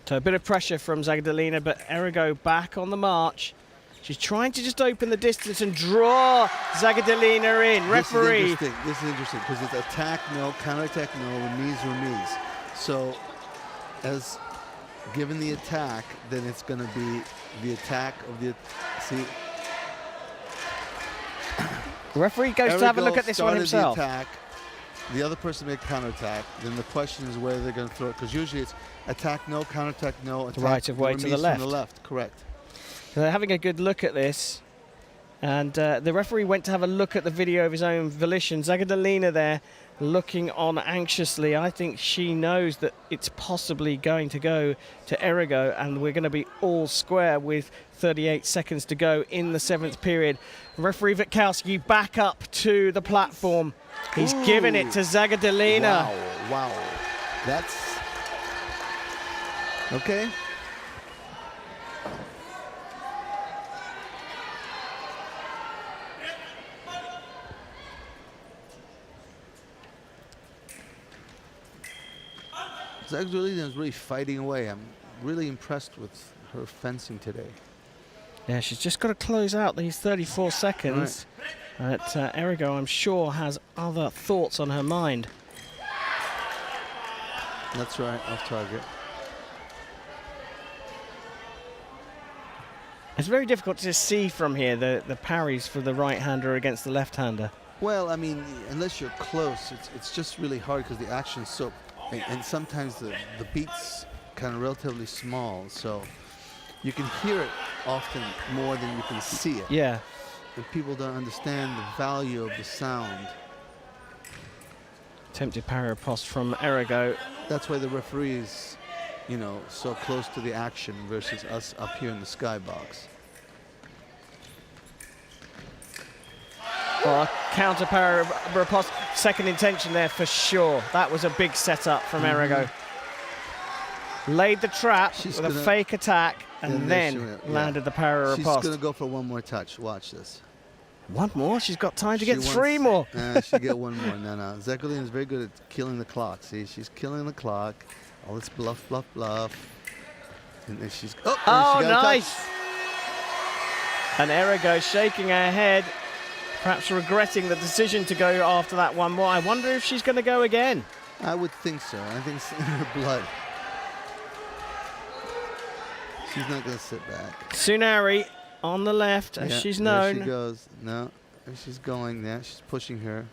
So a bit of pressure from Zagadolina, but Arago back on the march. She's trying to just open the distance and draw Zagadolina in. Referee.
This is interesting because it's attack no, counterattack no, remise. So as given the attack, then it's going to be the attack of the, see.
The referee goes to have a look at this one himself.
The attack, the other person made counterattack. Then the question is where they're going to throw it, because usually it's attack no, counterattack no, attack
right of way to the left.
From the left, correct.
They're having a good look at this, and the referee went to have a look at the video of his own volition. Zagadolina there looking on anxiously. I think she knows that it's possibly going to go to Arago, and we're going to be all square with 38 seconds to go in the 7th period. Referee Witkowski back up to the platform. He's given it to Zagadolina.
Wow. That's okay. Zagadolina is really fighting away. I'm really impressed with her fencing today.
Yeah, she's just got to close out these 34 seconds. Right. Arago, I'm sure, has other thoughts on her mind.
That's right, off target.
It's very difficult to see from here the parries for the right-hander against the left-hander.
Well, I mean, unless you're close, it's just really hard because the action's so, and sometimes the beat's kind of relatively small, so you can hear it often more than you can see it.
Yeah.
And people don't understand the value of the sound.
Attempted parry riposte from Arago.
That's why the referee is, you know, so close to the action versus us up here in the skybox.
Well, a counter parry riposte, second intention there for sure. That was a big setup from Arago. Laid the trap with a fake attack and then landed the parry riposte.
She's going to go for one more touch. Watch this.
One more? She's got time to get 3 more.
She'll get one more. No. Zagadolina is very good at killing the clock. See, she's killing the clock. All this bluff. And then she's... Oh, she got
nice. And Arago shaking her head, perhaps regretting the decision to go after that one more. I wonder if she's going to go again.
I would think so. I think it's in her blood. She's not going to sit back.
Tsunari on the left, as she's known.
There she goes. No, there she's going there. She's pushing her.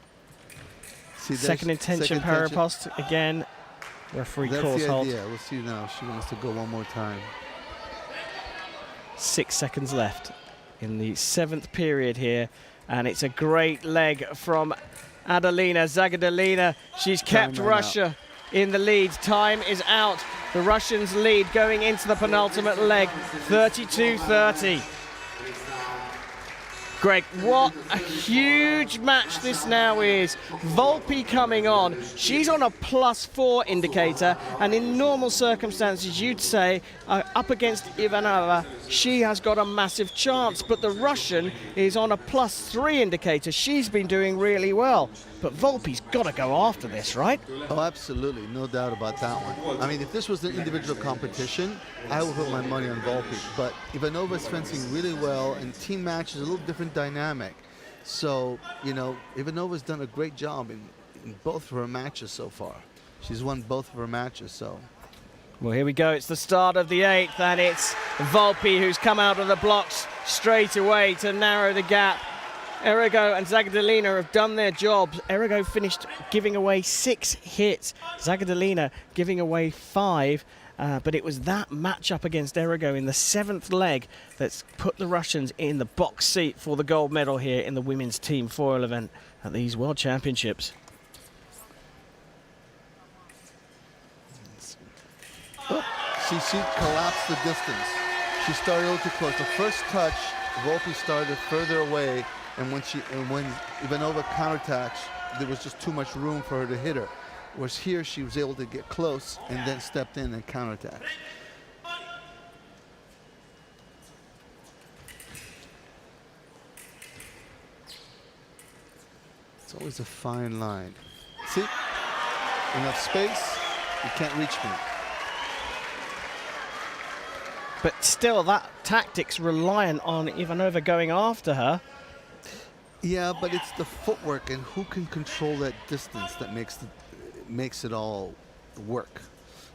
See,
second intention parry riposte again. Referee calls halt.
Yeah, we'll see now. She wants to go one more time.
6 seconds left in the 7th period here, and it's a great leg from Adelina Zagadolina. She's kept Russia in the lead. Time is out. The Russians lead going into the penultimate leg, 32-30. Greg, what a huge match this now is. Volpi coming on. She's on a +4 indicator, and in normal circumstances, you'd say up against Ivanova, she has got a massive chance, but the Russian is on a +3 indicator. She's been doing really well, but Volpi's got to go after this, right?
Oh, absolutely. No doubt about that one. I mean, if this was an individual competition, I would put my money on Volpi, but Ivanova's fencing really well, and team match is a little different dynamic. So, you know, Ivanova's done a great job in both of her matches so far. She's won both of her matches, so.
Well, here we go. It's the start of the 8th, and it's Volpi who's come out of the blocks straight away to narrow the gap. Arago and Zagadolina have done their jobs. Arago finished giving away 6 hits. Zagadolina giving away 5. But it was that matchup against Arago in the 7th leg that's put the Russians in the box seat for the gold medal here in the women's team foil event at these World Championships.
Oh, she collapsed the distance. She started a little too close. The first touch, Volpi started further away, And when Ivanova counterattacks, there was just too much room for her to hit her. Whereas here, she was able to get close and then stepped in and counterattack. It's always a fine line. See? Enough space, you can't reach me.
But still, that tactic's reliant on Ivanova going after her.
Yeah, but it's the footwork and who can control that distance that makes it all work.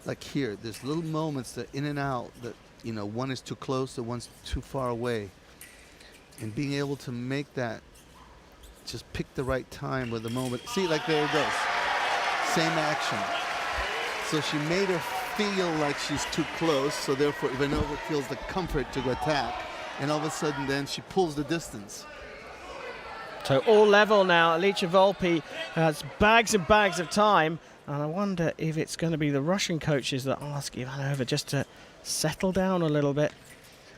Like here, there's little moments that in and out that, you know, one is too close, the one's too far away. And being able to make that, just pick the right time with the moment. See, like there it goes. Same action. So she made her feel like she's too close, so therefore Ivanova feels the comfort to attack. And all of a sudden then she pulls the distance.
So all level now. Alicia Volpi has bags and bags of time. And I wonder if it's going to be the Russian coaches that ask Ivanova just to settle down a little bit.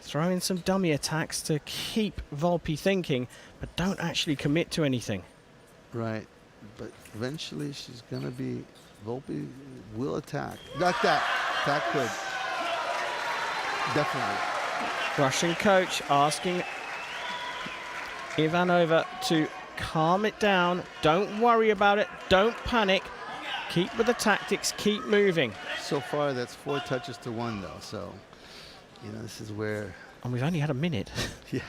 Throw in some dummy attacks to keep Volpi thinking, but don't actually commit to anything.
Right. But eventually she's going to be, Volpi will attack. Like that. Attack good. Definitely.
Russian coach asking Ivanova to calm it down. Don't worry about it. Don't panic. Keep with the tactics. Keep moving.
So far, that's 4 touches to 1, though. So, you know, this is where...
And we've only had a minute.
Yeah.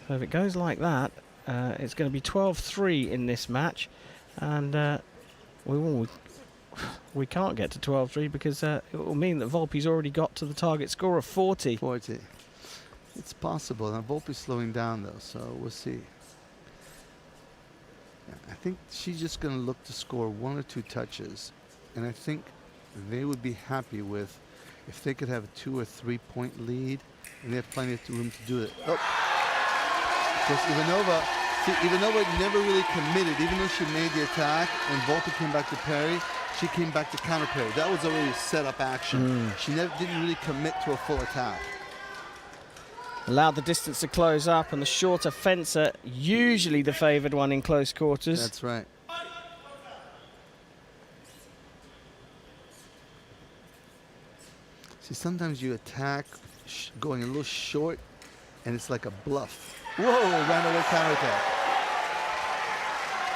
So if it goes like that, it's going to be 12-3 in this match. And we can't get to 12-3 because it will mean that Volpi's already got to the target score of 40.
40. It's possible. Now, Volpi's slowing down, though, so we'll see. I think she's just going to look to score 1 or 2 touches. And I think they would be happy with if they could have a 2 or 3 point lead, and they have plenty of room to do it. Oh. Because Ivanova never really committed, even though she made the attack, and Volpi came back to parry, she came back to counter parry. That was already set up action. She didn't really commit to a full attack.
Allowed the distance to close up, and the shorter fencer, usually the favoured one in close quarters.
That's right. See, sometimes you attack going a little short, and it's like a bluff. Whoa, ran away counterattack.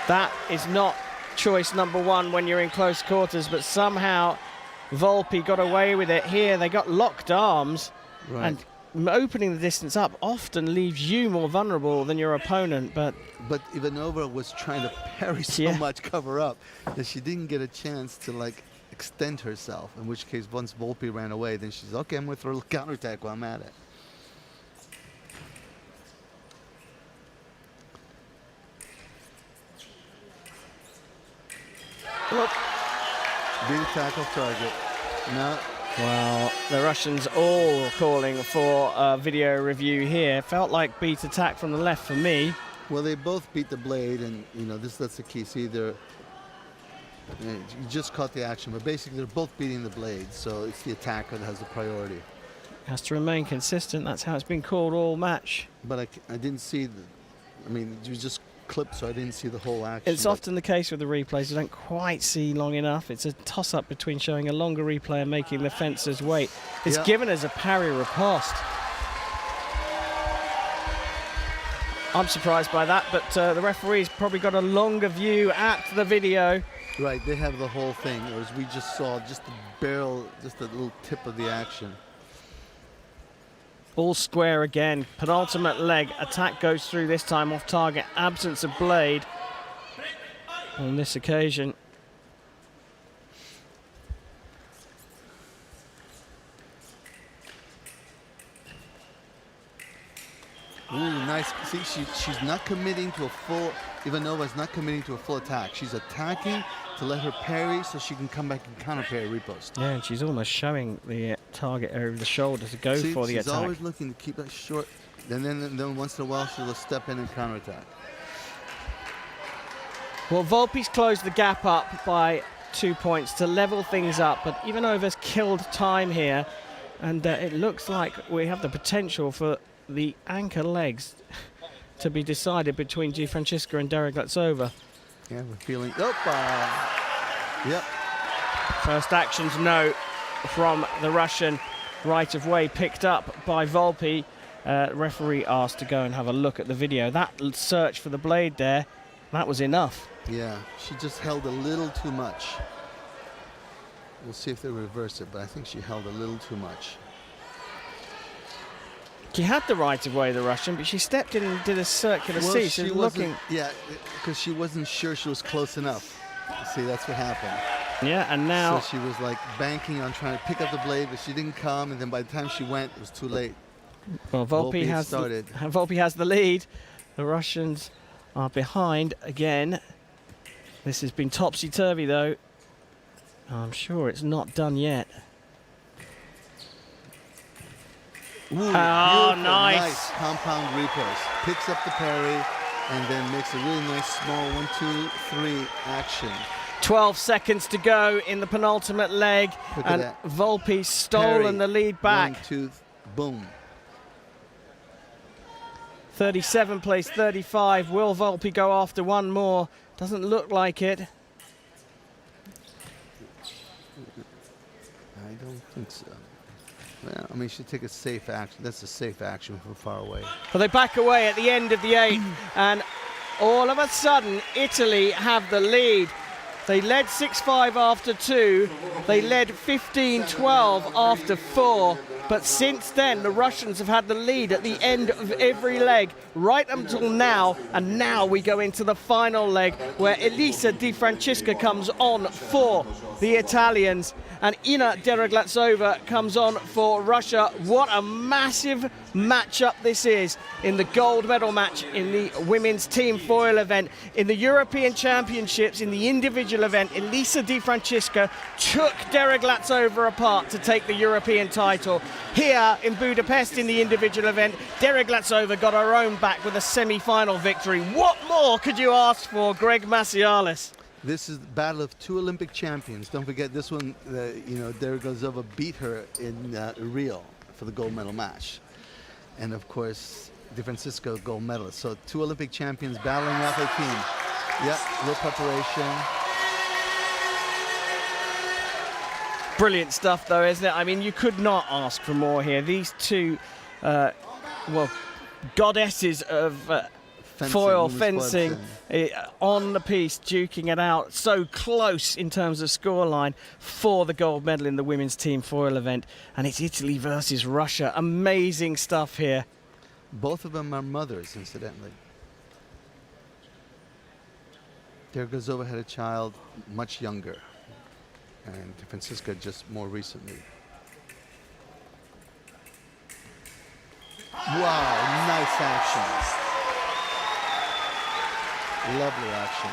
That is not choice number 1 when you're in close quarters, but somehow Volpi got away with it here. They got locked arms,
Right.
and opening the distance up often leaves you more vulnerable than your opponent. But
Ivanova was trying to parry so much cover up that she didn't get a chance to like extend herself, in which case once Volpi ran away, then she's okay, I'm going to throw a little counterattack while I'm at it. Look. Big attack off target. No.
well, the Russians all calling for a video review here. Felt like beat attack from the left for me.
Well, they both beat the blade, and you know that's the key. See, you just caught the action, but basically they're both beating the blade, so it's the attacker that has the priority.
Has to remain consistent. That's how it's been called all match.
But I didn't see I mean, you just clipped, so I didn't see the whole action.
It's often the case with the replays. You don't quite see long enough. It's a toss-up between showing a longer replay and making the fencers wait. It's given as a parry riposte. I'm surprised by that, but the referee's probably got a longer view at the video.
Right, they have the whole thing, whereas we just saw just the barrel, just a little tip of the action.
All square again. Penultimate leg. Attack goes through this time off target. Absence of blade on this occasion.
Ooh, nice. See, she's not committing to a full, Ivanova's not committing to a full attack. She's attacking to let her parry so she can come back and counter parry repost.
Yeah, and she's almost showing the target over the shoulder to go for the attack.
She's always looking to keep that short. And then once in a while she'll step in and counterattack.
Well, Volpi's closed the gap up by 2 points to level things up, but Ivanova's killed time here, and it looks like we have the potential for the anchor legs to be decided between Di Francesca and Dereglacova.
Yeah, we're feeling. Yep.
First actions note from the Russian, right of way picked up by Volpi. Referee asked to go and have a look at the video. That search for the blade there, that was enough.
Yeah, she just held a little too much. We'll see if they reverse it, but I think she held a little too much.
She had the right of way, the Russian, but she stepped in and did a circular C.
She
looking.
Yeah, because she wasn't sure she was close enough. See, that's what happened.
Yeah, and now.
So she was like banking on trying to pick up the blade, but she didn't come, and then by the time she went, it was too late.
Well, Volpi has the lead. The Russians are behind again. This has been topsy-turvy, though. I'm sure it's not done yet.
Ooh,
nice.
Compound repulse. Picks up the parry and then makes a really nice small 1-2-3 action.
12 seconds to go in the penultimate leg, and Volpi stolen the lead back.
1-2, boom.
37 plays 35. Will Volpi go after one more? Doesn't look like it.
I don't think so. Well, I mean, she take a safe action. That's a safe action from far away.
Well, they back away at the end of the 8th, and all of a sudden, Italy have the lead. They led 6-5 after 2. They led 15-12 after 4. But since then, the Russians have had the lead at the end of every leg, right until now. And now we go into the final leg, where Elisa Di Francesca comes on for the Italians, and Ina Dereglacova comes on for Russia. What a massive matchup this is in the gold medal match in the women's team foil event. In the European Championships, in the individual event, Elisa Di Francesca took Dereglacova apart to take the European title. Here in Budapest in the individual event, Dereglacova got her own back with a semi-final victory. What more could you ask for, Greg Macialis?
This is the battle of 2 Olympic champions. Don't forget this one, Dereglacova beat her in Rio for the gold medal match. And of course, Di Francesca gold medalist. So 2 Olympic champions battling out their team. Yep, little preparation.
Brilliant stuff, though, isn't it? I mean, you could not ask for more here. These two, goddesses of foil fencing on the piece, duking it out. So close in terms of scoreline for the gold medal in the women's team foil event. And it's Italy versus Russia. Amazing stuff here.
Both of them are mothers, incidentally. Dereglacova had a child much younger, and Di Francesca just more recently. Wow, nice action. Lovely action.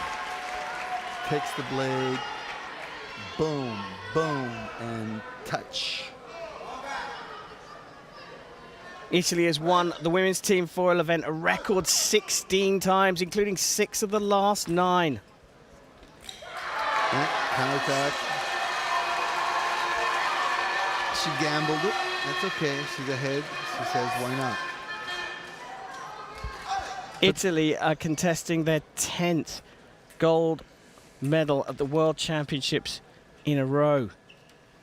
Takes the blade, boom, boom, and touch.
Italy has won the women's team foil event a record 16 times, including 6 of the last 9.
Yeah, counterattack. She gambled it. That's okay. She's ahead. She says, why not?
Italy are contesting their 10th gold medal at the World Championships in a row.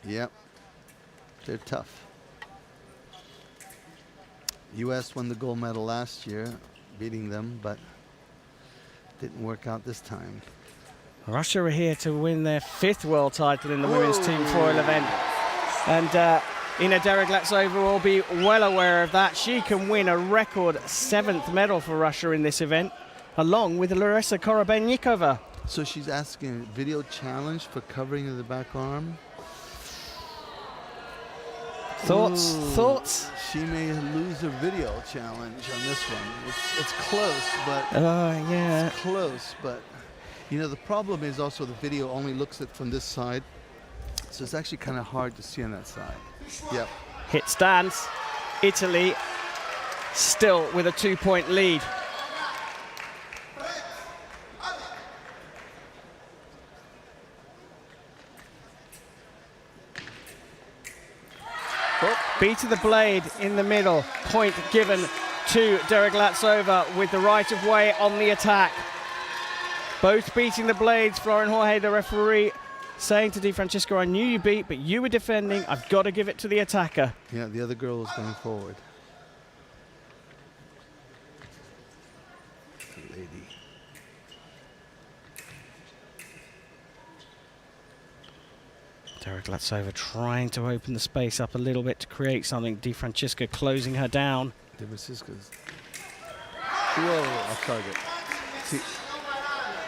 Yep. They're tough. U.S. won the gold medal last year, beating them, but didn't work out this time.
Russia are here to win their 5th world title in the women's team foil event. And Ina Dereglacova will be well aware of that. She can win a record 7th medal for Russia in this event, along with Larisa Korobenikova.
So she's asking a video challenge for covering of the back arm.
Thoughts?
Ooh,
Thoughts?
She may lose a video challenge on this one. It's close, but
yeah,
it's close. But you know, the problem is also the video only looks at from this side, so it's actually kind of hard to see on that side. Yep.
Hit stands. Italy still with a 2-point lead. Beat of the blade in the middle. Point given to Derek-Latsova with the right of way on the attack. Both beating the blades. Florin Jorge, the referee, saying to Di Francesco, I knew you beat, but you were defending. I've got to give it to the attacker.
Yeah, the other girl was going forward. The lady.
Derek-Latsova trying to open the space up a little bit to create something. Di Francesco closing her down.
Di Francesco's. Whoa, off target. See,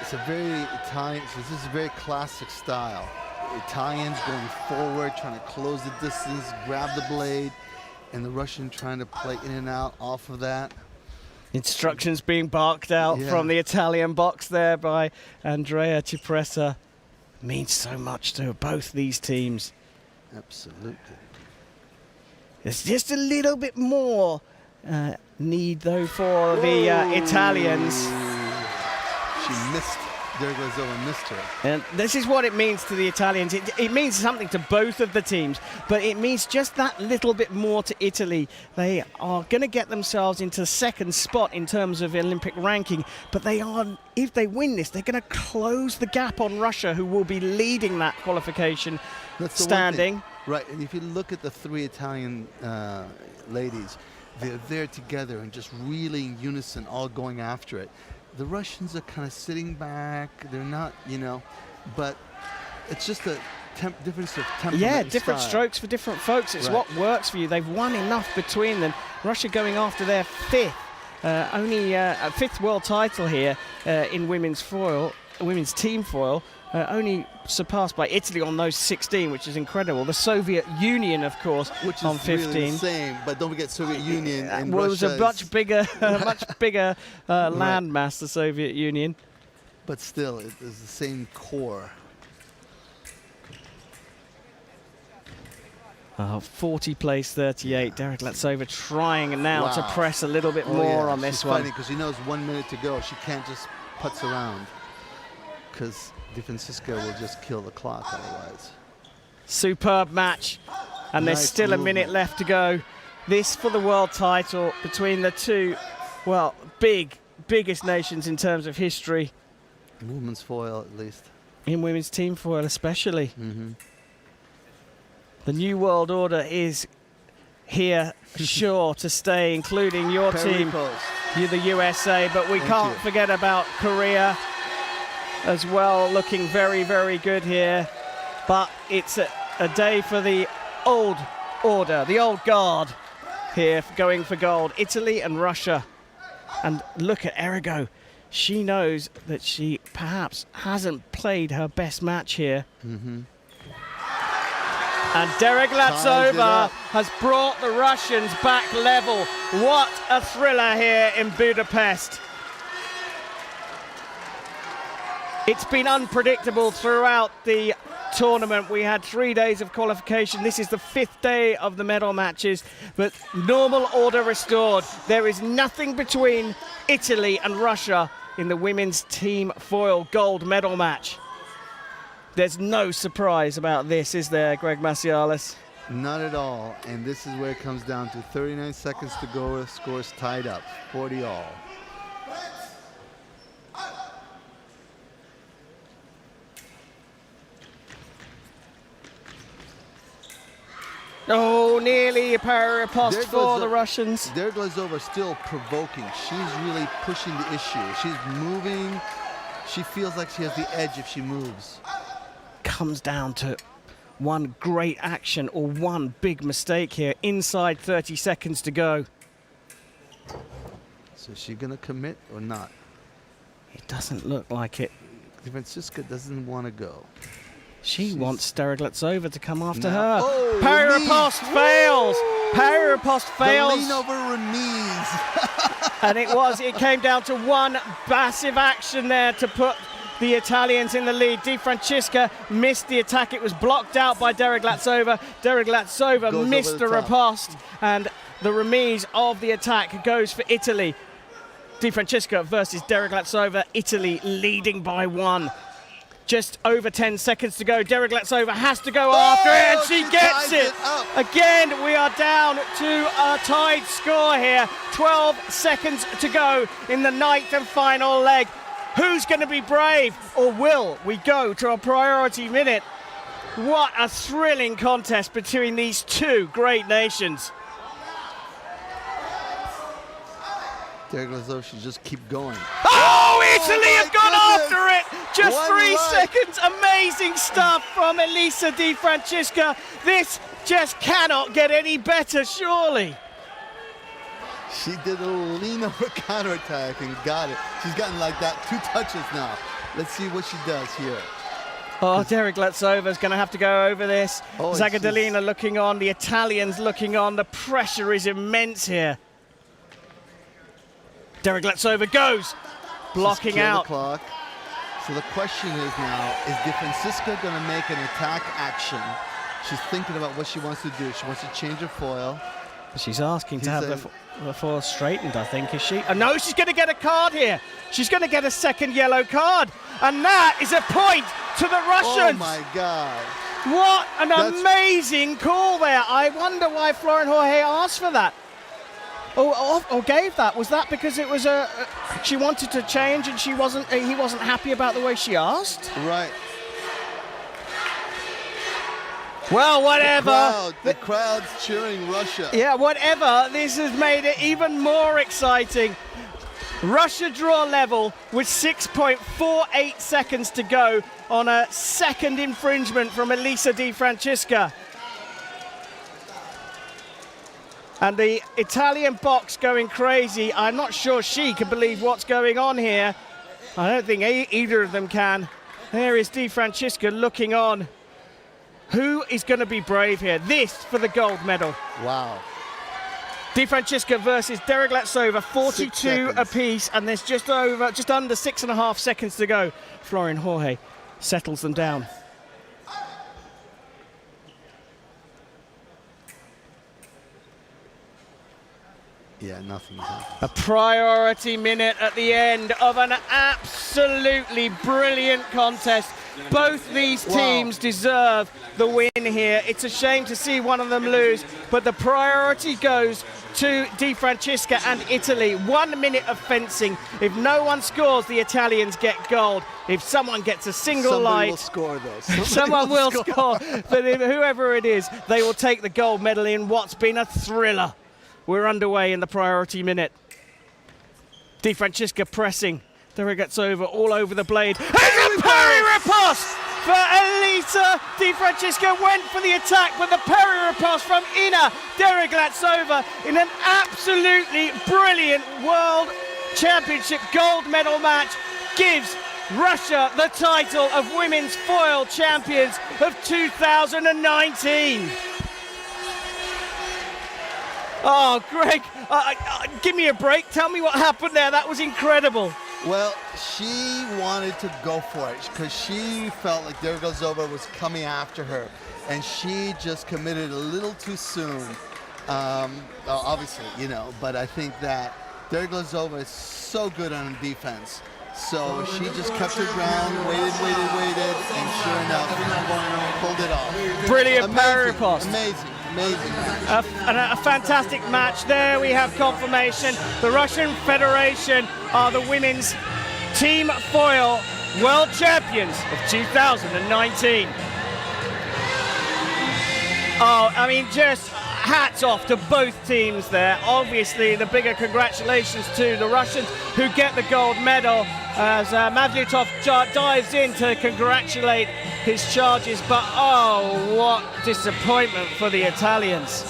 it's a very Italian, so this is a very classic style. Italians going forward, trying to close the distance, grab the blade, and the Russian trying to play in and out off of that.
Instructions being barked out from the Italian box there by Andrea Cipressa. Means so much to both these teams.
Absolutely.
There's just a little bit more need, though, for the Italians.
She missed. Derek-Latsova missed her.
And this is what it means to the Italians. It means something to both of the teams, but it means just that little bit more to Italy. They are going to get themselves into second spot in terms of Olympic ranking, but they are, if they win this, they're going to close the gap on Russia, who will be leading that qualification standing.
Right, and if you look at the three Italian ladies, they're there together and just really in unison, all going after it. The Russians are kind of sitting back. They're not, but it's just a difference of temperament.
Yeah, different
style.
Strokes for different folks. It's what works for you. They've won enough between them. Russia going after their fifth, only a fifth world title here in women's team foil. Only surpassed by Italy on those 16, which is incredible. The Soviet Union, of course,
which
on
is
15.
Really the same, but don't forget Soviet Union. And
well, it was a much bigger, landmass,
right.
the Soviet Union.
But still, it is the same core.
40 place 38. Derek-Latsova trying now to press a little bit more on this one.
Because she knows 1 minute to go. She can't just putz around, because Di Francesco will just kill the clock otherwise.
Superb match, and there's still a minute left to go. This for the world title between the two, well, biggest nations in terms of history.
In women's foil, at least.
In women's team foil, especially.
Mm-hmm.
The new world order is here, sure to stay, including your team, the USA. But we can't forget about Korea as well, looking very, very good here. But it's a day for the old order, the old guard here, going for gold. Italy and Russia. And look at Erigo. She knows that she perhaps hasn't played her best match here.
Mm-hmm.
And Derek-Latsova has brought the Russians back level. What a thriller here in Budapest. It's been unpredictable throughout the tournament. We had 3 days of qualification. This is the 5th day of the medal matches, but normal order restored. There is nothing between Italy and Russia in the women's team foil gold medal match. There's no surprise about this, is there, Greg Macialis?
Not at all, and this is where it comes down to 39 seconds to go, scores tied up, 40 all.
Oh, nearly a power riposte for the Russians.
Derek-Latsova still provoking. She's really pushing the issue. She's moving. She feels like she has the edge if she moves.
Comes down to one great action or one big mistake here. Inside 30 seconds to go.
So is she going to commit or not?
It doesn't look like it.
Di Francesco doesn't want to go.
She wants Derek-Latsova to come after her.
Oh,
Parry riposte fails. Parry riposte fails.
The lean over remise.
And it came down to one massive action there to put the Italians in the lead. Di Francesca missed the attack. It was blocked out by Derek-Latsova. Derek-Latsova missed the riposte, and the remise of the attack goes for Italy. Di Francesca versus Derek-Latsova. Italy leading by 1. just over 10 seconds to go. Derevyanceva has to go after it, and she gets it. Again, we are down to a tied score here. 12 seconds to go in the ninth and final leg. Who's going to be brave, or will we go to a priority minute? What a thrilling contest between these two great nations.
Derevyanceva should just keep going.
Oh, Italy have gone after it! Just
One
3
line.
seconds. Amazing stuff from Elisa Di Francesca. This just cannot get any better, surely.
She did a little lean over counterattack and got it. She's gotten like that 2 touches now. Let's see what she does here.
Oh, Derevyanceva's going to have to go over this.
Oh,
Zagadolina looking on, the Italians looking on. The pressure is immense here. Derevyanceva goes, blocking out.
The clock. So the question is now, is Di Francesca going to make an attack action? She's thinking about what she wants to do. She wants to change her foil.
She's asking to have the foil straightened, I think, is she? Oh, no, she's going to get a card here. She's going to get a second yellow card. And that is a point to the Russians.
Oh, my God.
What an amazing call there. I wonder why Florin Jorge asked for that. Or gave that. Was that because it was she wanted to change and he wasn't happy about the way she asked?
Right.
Well, whatever.
The crowd's cheering Russia.
Yeah, whatever. This has made it even more exciting. Russia draw level with 6.48 seconds to go on a second infringement from Elisa Di Francesca. And the Italian box going crazy. I'm not sure she can believe what's going on here. I don't think either of them can. There is Di Francesca looking on. Who is going to be brave here? This for the gold medal.
Wow.
Di Francesca versus Derevyanceva, 42 apiece, and there's just under 6.5 seconds to go. Florin Jorge settles them down.
Yeah, nothing happened.
A priority minute at the end of an absolutely brilliant contest. Both these teams deserve the win here. It's a shame to see one of them lose, but the priority goes to Di Francesca and Italy. 1 minute of fencing. If no one scores, the Italians get gold. If someone gets a single light,
will score though.
someone will score. But whoever it is, they will take the gold medal in what's been a thriller. We're underway in the priority minute. Di Francesca pressing. Derevyanceva all over the blade. And a parry riposte for Elisa Di Francesca. Went for the attack, but the parry riposte from Ina Derevyanceva in an absolutely brilliant World Championship gold medal match gives Russia the title of Women's Foil Champions of 2019. Oh, Greg, give me a break. Tell me what happened there. That was incredible.
Well, she wanted to go for it because she felt like Derevyanceva was coming after her, and she just committed a little too soon. Obviously, you know, but I think that Derevyanceva is so good on defense. So she just kept her ground, waited, and sure enough, pulled it off.
Brilliant parry riposte.
Amazing.
A fantastic match there. We have confirmation. The Russian Federation are the women's team foil world champions of 2019. Oh, I mean, just hats off to both teams there. Obviously, the bigger congratulations to the Russians who get the gold medal as Mavlyutov dives in to congratulate his charges, but oh, what disappointment for the Italians.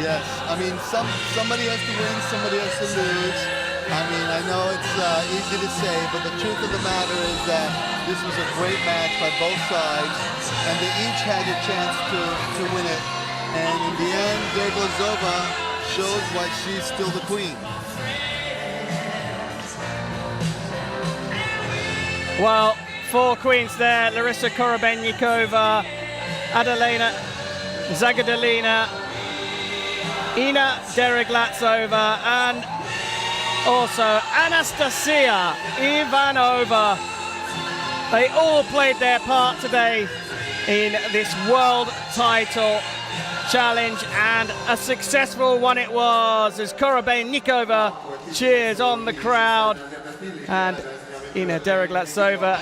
Yes, I mean, somebody has to win, somebody has to lose. I mean, I know it's easy to say, but the truth of the matter is that this was a great match by both sides, and they each had a chance to win it. And in the end, Derevyanceva shows why she's still the queen.
Well, 4 queens there: Larissa Korobenikova, Adalena Zagadolina, Ina Derevyanceva, and also Anastasia Ivanova. They all played their part today in this world title challenge, and a successful one it was, as Korobeynikova cheers on the crowd, and Ina Deroglatsova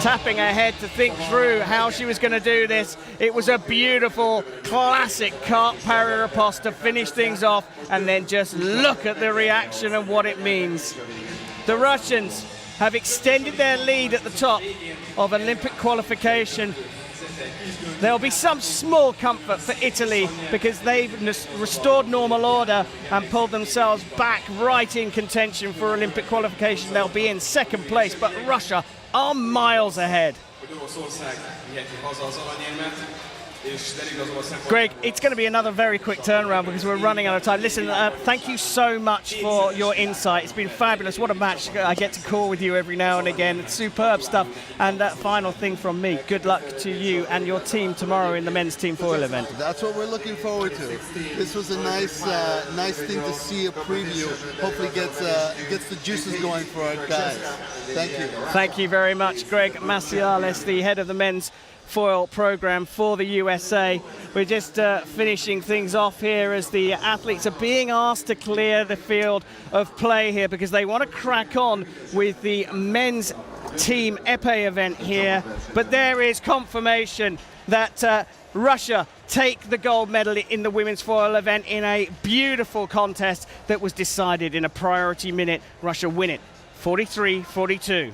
tapping her head to think through how she was going to do this. It was a beautiful, classic cart parry riposte to finish things off, and then just look at the reaction and what it means. The Russians have extended their lead at the top of Olympic qualification. There'll be some small comfort for Italy because they've restored normal order and pulled themselves back right in contention for Olympic qualification. They'll be in second place, but Russia are miles ahead. Greg, it's going to be another very quick turnaround because we're running out of time. Listen, thank you so much for your insight. It's been fabulous. What a match. I get to call with you every now and again. It's superb stuff. And final thing from me, good luck to you and your team tomorrow in the men's team foil event.
That's what we're looking forward to. This was a nice thing to see, a preview. Hopefully gets the juices going for our guys. Thank you.
Thank you very much, Greg Maciales, the head of the men's foil program for the USA. We're just finishing things off here as the athletes are being asked to clear the field of play here because they want to crack on with the men's team épée event here. But there is confirmation that Russia take the gold medal in the women's foil event in a beautiful contest that was decided in a priority minute. Russia win it 43-42.